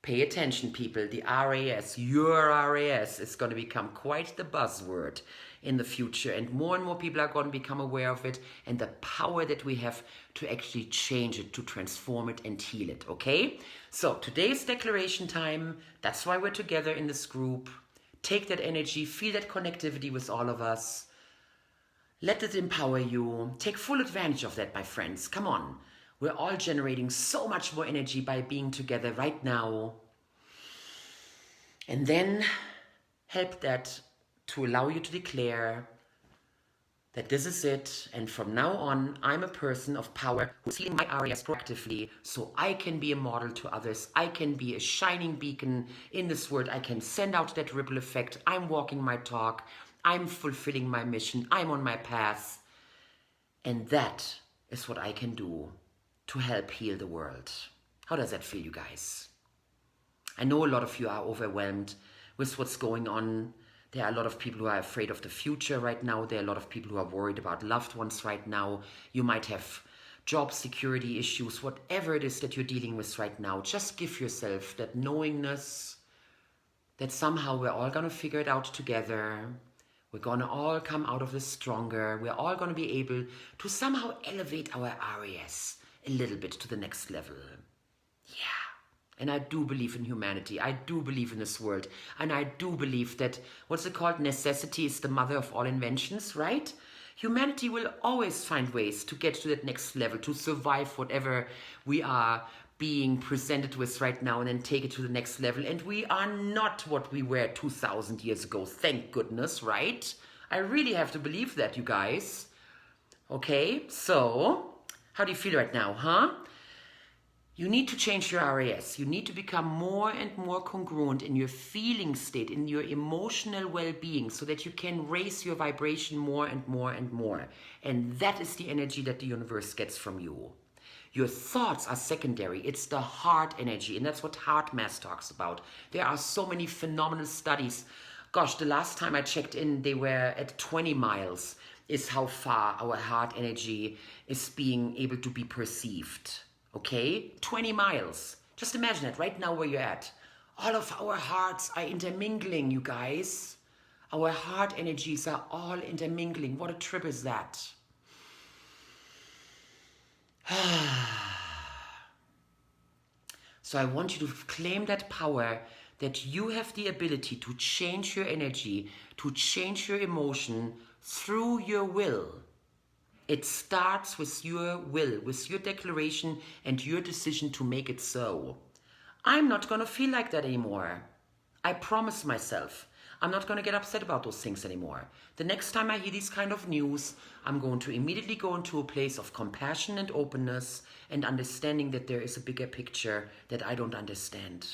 pay attention, people. The RAS, your RAS, is going to become quite the buzzword in the future. And more people are going to become aware of it and the power that we have to actually change it, to transform it and heal it, okay? So today's declaration time. That's why we're together in this group. Take that energy, feel that connectivity with all of us. Let it empower you. Take full advantage of that, my friends. Come on. We're all generating so much more energy by being together right now. And then help that to allow you to declare that this is it. And from now on, I'm a person of power who's healing my RAS proactively, so I can be a model to others. I can be a shining beacon in this world. I can send out that ripple effect. I'm walking my talk. I'm fulfilling my mission. I'm on my path. And that is what I can do to help heal the world. How does that feel, you guys? I know a lot of you are overwhelmed with what's going on. There are a lot of people who are afraid of the future right now. There are a lot of people who are worried about loved ones right now. You might have job security issues, whatever it is that you're dealing with right now. Just give yourself that knowingness that somehow we're all going to figure it out together. We're going to all come out of this stronger. We're all going to be able to somehow elevate our RAS a little bit to the next level. Yeah. And I do believe in humanity. I do believe in this world. And I do believe that, what's it called? Necessity is the mother of all inventions, right? Humanity will always find ways to get to that next level, to survive whatever we are being presented with right now, and then take it to the next level. And we are not what we were 2,000 years ago. Thank goodness, right? I really have to believe that, you guys. Okay, so how do you feel right now, huh? You need to change your RAS. You need to become more and more congruent in your feeling state, in your emotional well-being, so that you can raise your vibration more and more and more. And that is the energy that the universe gets from you. Your thoughts are secondary. It's the heart energy, and that's what Heart Mass talks about. There are so many phenomenal studies. Gosh, the last time I checked in, they were at 20 miles is how far our heart energy is being able to be perceived. Okay? 20 miles. Just imagine that right now where you're at. All of our hearts are intermingling, you guys. Our heart energies are all intermingling. What a trip is that? So I want you to claim that power, that you have the ability to change your energy, to change your emotion through your will. It starts with your will, with your declaration and your decision to make it so. I'm not going to feel like that anymore. I promise myself. I'm not going to get upset about those things anymore. The next time I hear these kind of news, I'm going to immediately go into a place of compassion and openness and understanding that there is a bigger picture that I don't understand.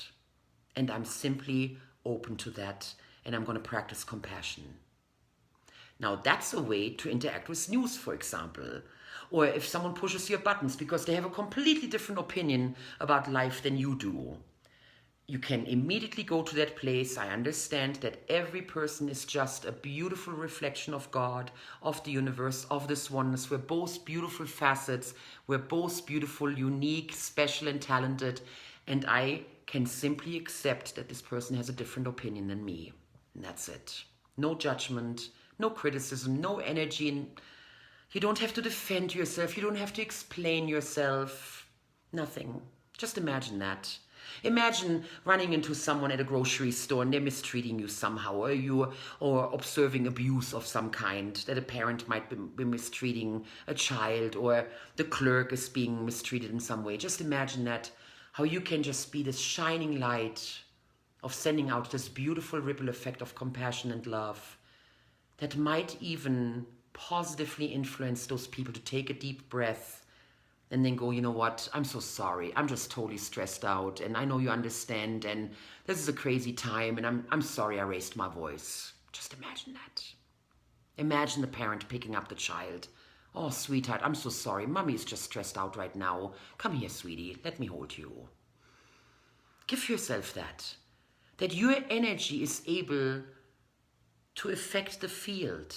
And I'm simply open to that, and I'm going to practice compassion. Now, that's a way to interact with news, for example. Or if someone pushes your buttons because they have a completely different opinion about life than you do. you can immediately go to that place. I understand that every person is just a beautiful reflection of God, of the universe, of this oneness. We're both beautiful facets. We're both beautiful, unique, special, and talented. And I can simply accept that this person has a different opinion than me. And that's it. No judgment, no criticism, no energy. And you don't have to defend yourself. You don't have to explain yourself. Nothing. Just imagine that. Imagine running into someone at a grocery store and they're mistreating you somehow, or observing abuse of some kind, that a parent might be mistreating a child, or the clerk is being mistreated in some way. Just imagine that, how you can just be this shining light of sending out this beautiful ripple effect of compassion and love that might even positively influence those people to take a deep breath and then go, you know what, I'm so sorry. I'm just totally stressed out, and I know you understand, and this is a crazy time, and I'm sorry I raised my voice. Just imagine that. Imagine the parent picking up the child. Oh, sweetheart, I'm so sorry. Mommy is just stressed out right now. Come here, sweetie. Let me hold you. Give yourself that your energy is able to affect the field,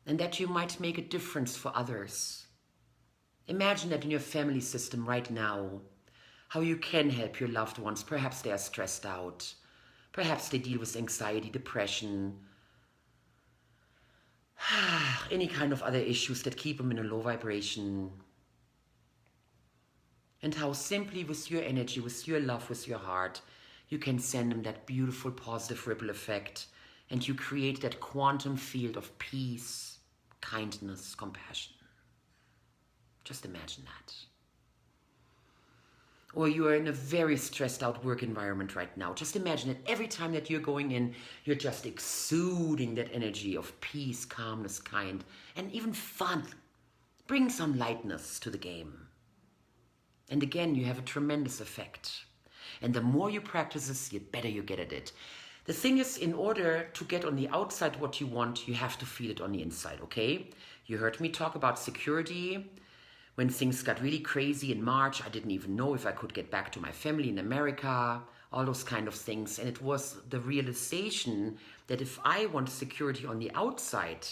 and that you might make a difference for others. Imagine that in your family system right now, how you can help your loved ones. Perhaps they are stressed out. Perhaps they deal with anxiety, depression, any kind of other issues that keep them in a low vibration. And how simply with your energy, with your love, with your heart, you can send them that beautiful positive ripple effect, and you create that quantum field of peace, kindness, compassion. Just imagine that. Or you are in a very stressed out work environment right now. Just imagine that every time that you're going in, you're just exuding that energy of peace, calmness, kind, and even fun. Bring some lightness to the game. And again, you have a tremendous effect. And the more you practice this, the better you get at it. The thing is, in order to get on the outside what you want, you have to feel it on the inside, okay? You heard me talk about security. When things got really crazy in March, I didn't even know if I could get back to my family in America, all those kind of things. And it was the realization that if I want security on the outside,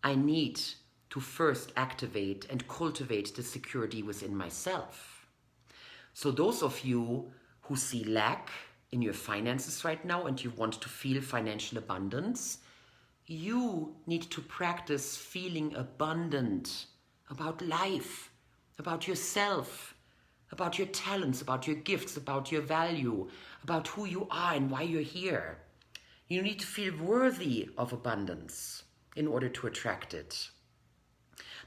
I need to first activate and cultivate the security within myself. So those of you who see lack in your finances right now and you want to feel financial abundance, you need to practice feeling abundant about life, about yourself, about your talents, about your gifts, about your value, about who you are and why you're here. You need to feel worthy of abundance in order to attract it.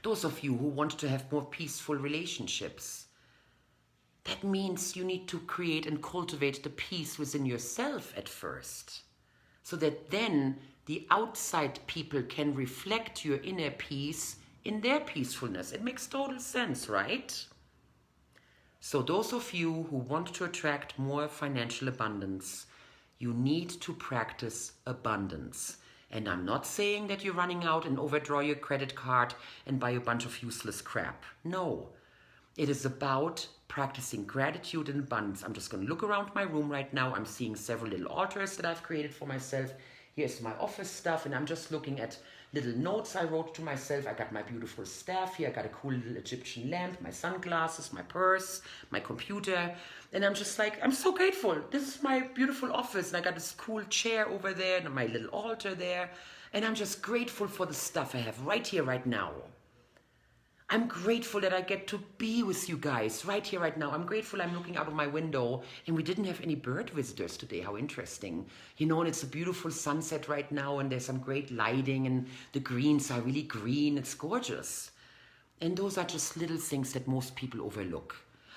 Those of you who want to have more peaceful relationships, that means you need to create and cultivate the peace within yourself at first, so that then the outside people can reflect your inner peace in their peacefulness. It makes total sense, right? So those of you who want to attract more financial abundance, you need to practice abundance. And I'm not saying that you're running out and overdraw your credit card and buy a bunch of useless crap. No, it is about practicing gratitude and abundance. I'm just going to look around my room right now. I'm seeing several little altars that I've created for myself. Here's my office stuff, and I'm just looking at little notes I wrote to myself. I got my beautiful staff here. I got a cool little Egyptian lamp, my sunglasses, my purse, my computer. And I'm just like, I'm so grateful. This is my beautiful office. And I got this cool chair over there and my little altar there. And I'm just grateful for the stuff I have right here, right now. I'm grateful that I get to be with you guys right here, right now. I'm grateful I'm looking out of my window and we didn't have any bird visitors today. How interesting. You know, and it's a beautiful sunset right now and there's some great lighting and the greens are really green. It's gorgeous. And those are just little things that most people overlook.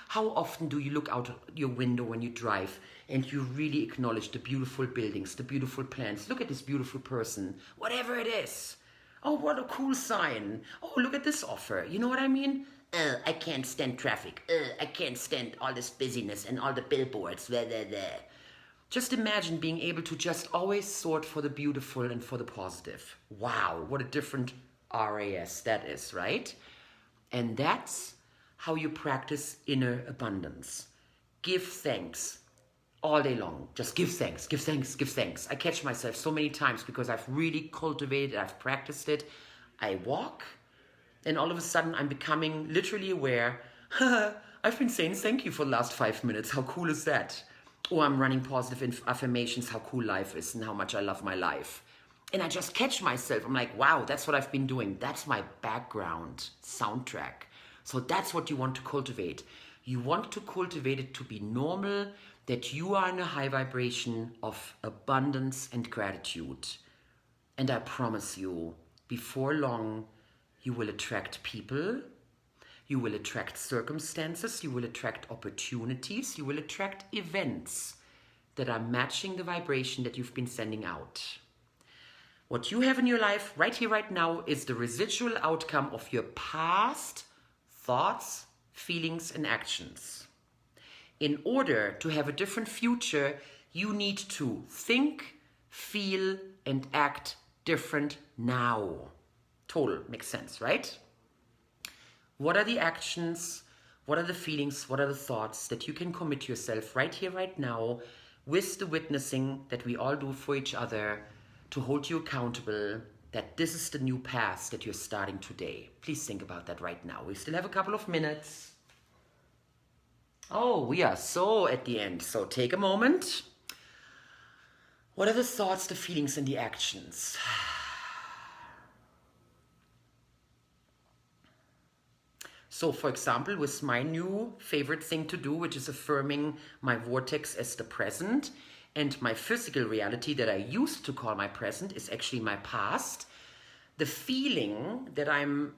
How often do you look out your window when you drive and you really acknowledge the beautiful buildings, the beautiful plants? Look at this beautiful person, whatever it is. Oh, what a cool sign. Oh, look at this offer. You know what I mean? I can't stand traffic. I can't stand all this busyness and all the billboards. Blah, blah, blah. Just imagine being able to just always sort for the beautiful and for the positive. Wow, what a different RAS that is, right? And that's how you practice inner abundance. give thanks all day long. Just give thanks, give thanks, give thanks. I catch myself so many times because I've really cultivated, I've practiced it. I walk, and all of a sudden I'm becoming literally aware, I've been saying thank you for the last 5 minutes. How cool is that? Or I'm running positive affirmations, how cool life is and how much I love my life. And I just catch myself. I'm like, wow, that's what I've been doing. That's my background soundtrack. So that's what you want to cultivate. You want to cultivate it to be normal, that you are in a high vibration of abundance and gratitude. And I promise you, before long, you will attract people, you will attract circumstances, you will attract opportunities, you will attract events that are matching the vibration that you've been sending out. What you have in your life right here, right now, is the residual outcome of your past thoughts, feelings, and actions. In order to have a different future, you need to think, feel, and act different now. Total, makes sense, right? What are the actions, what are the feelings, what are the thoughts that you can commit yourself right here, right now, with the witnessing that we all do for each other, to hold you accountable, that this is the new path that you're starting today. Please think about that right now. We still have a couple of minutes. Oh, we are so at the end. So take a moment. What are the thoughts, the feelings, and the actions? So, for example, with my new favorite thing to do, which is affirming my vortex as the present, and my physical reality that I used to call my present is actually my past. The feeling that I'm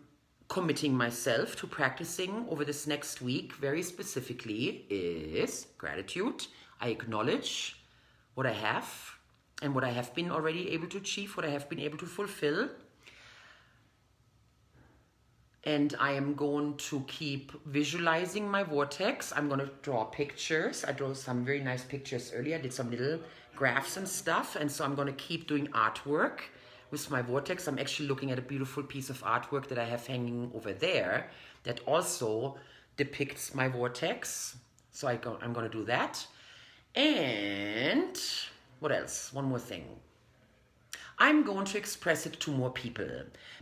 committing myself to practicing over this next week very specifically is gratitude. I acknowledge what I have and what I have been already able to achieve, what I have been able to fulfill. And I am going to keep visualizing my vortex. I'm going to draw pictures. I drew some very nice pictures earlier. I did some little graphs and stuff. And so I'm going to keep doing artwork with my vortex. I'm actually looking at a beautiful piece of artwork that I have hanging over there that also depicts my vortex. So I'm going to do that. And what else? One more thing. I'm going to express it to more people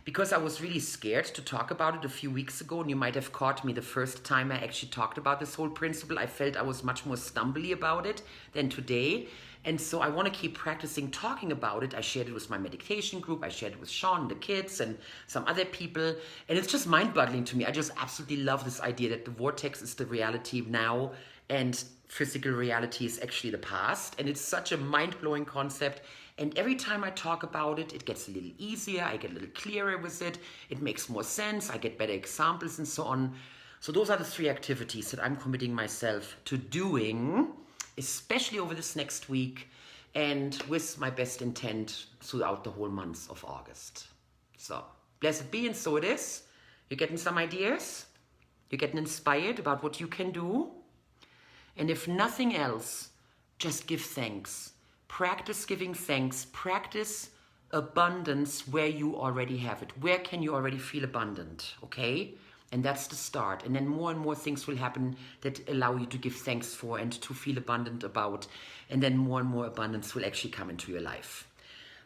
because I was really scared to talk about it a few weeks ago, and you might have caught me the first time I actually talked about this whole principle. I felt I was much more stumbly about it than today, and so I want to keep practicing talking about it. I shared it with my meditation group, I shared it with Sean, the kids, and some other people, and it's just mind-boggling to me. I just absolutely love this idea that the vortex is the reality now, and physical reality is actually the past, and it's such a mind-blowing concept. And every time I talk about it, it gets a little easier, I get a little clearer with it, it makes more sense, I get better examples and so on. So those are the 3 activities that I'm committing myself to doing, especially over this next week, and with my best intent throughout the whole month of August. So, blessed be, and so it is. You're getting some ideas, you're getting inspired about what you can do, and if nothing else, just give thanks. Practice giving thanks. Practice abundance where you already have it. Where can you already feel abundant? Okay? And that's the start. And then more and more things will happen that allow you to give thanks for and to feel abundant about. And then more and more abundance will actually come into your life.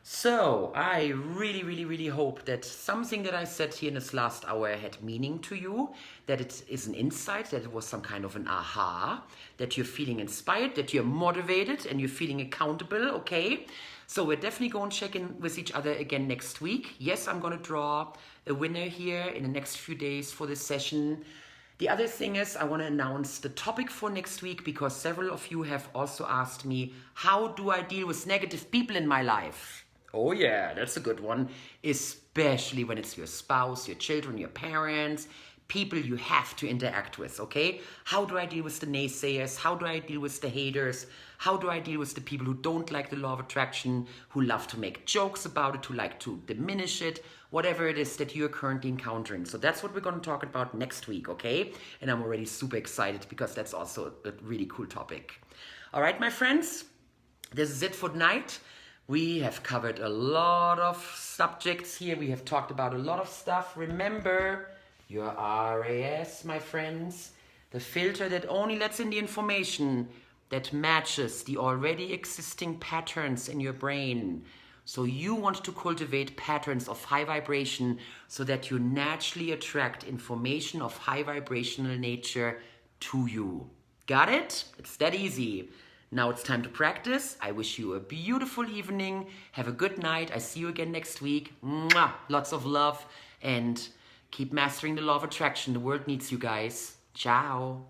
So I really, really, really hope that something that I said here in this last hour had meaning to you, that it is an insight, that it was some kind of an aha, that you're feeling inspired, that you're motivated and you're feeling accountable, okay? So we're definitely going to check in with each other again next week. Yes, I'm going to draw a winner here in the next few days for this session. The other thing is I want to announce the topic for next week because several of you have also asked me, how do I deal with negative people in my life? Oh yeah, that's a good one, especially when it's your spouse, your children, your parents, people you have to interact with, okay? How do I deal with the naysayers? How do I deal with the haters? How do I deal with the people who don't like the law of attraction, who love to make jokes about it, who like to diminish it, whatever it is that you're currently encountering. So that's what we're going to talk about next week, okay? And I'm already super excited because that's also a really cool topic. All right, my friends, this is it for tonight. We have covered a lot of subjects here. We have talked about a lot of stuff. Remember, your RAS, my friends. The filter that only lets in the information that matches the already existing patterns in your brain. So you want to cultivate patterns of high vibration so that you naturally attract information of high vibrational nature to you. Got it? It's that easy. Now it's time to practice. I wish you a beautiful evening. Have a good night. I see you again next week. Mwah! Lots of love and keep mastering the law of attraction. The world needs you guys. Ciao.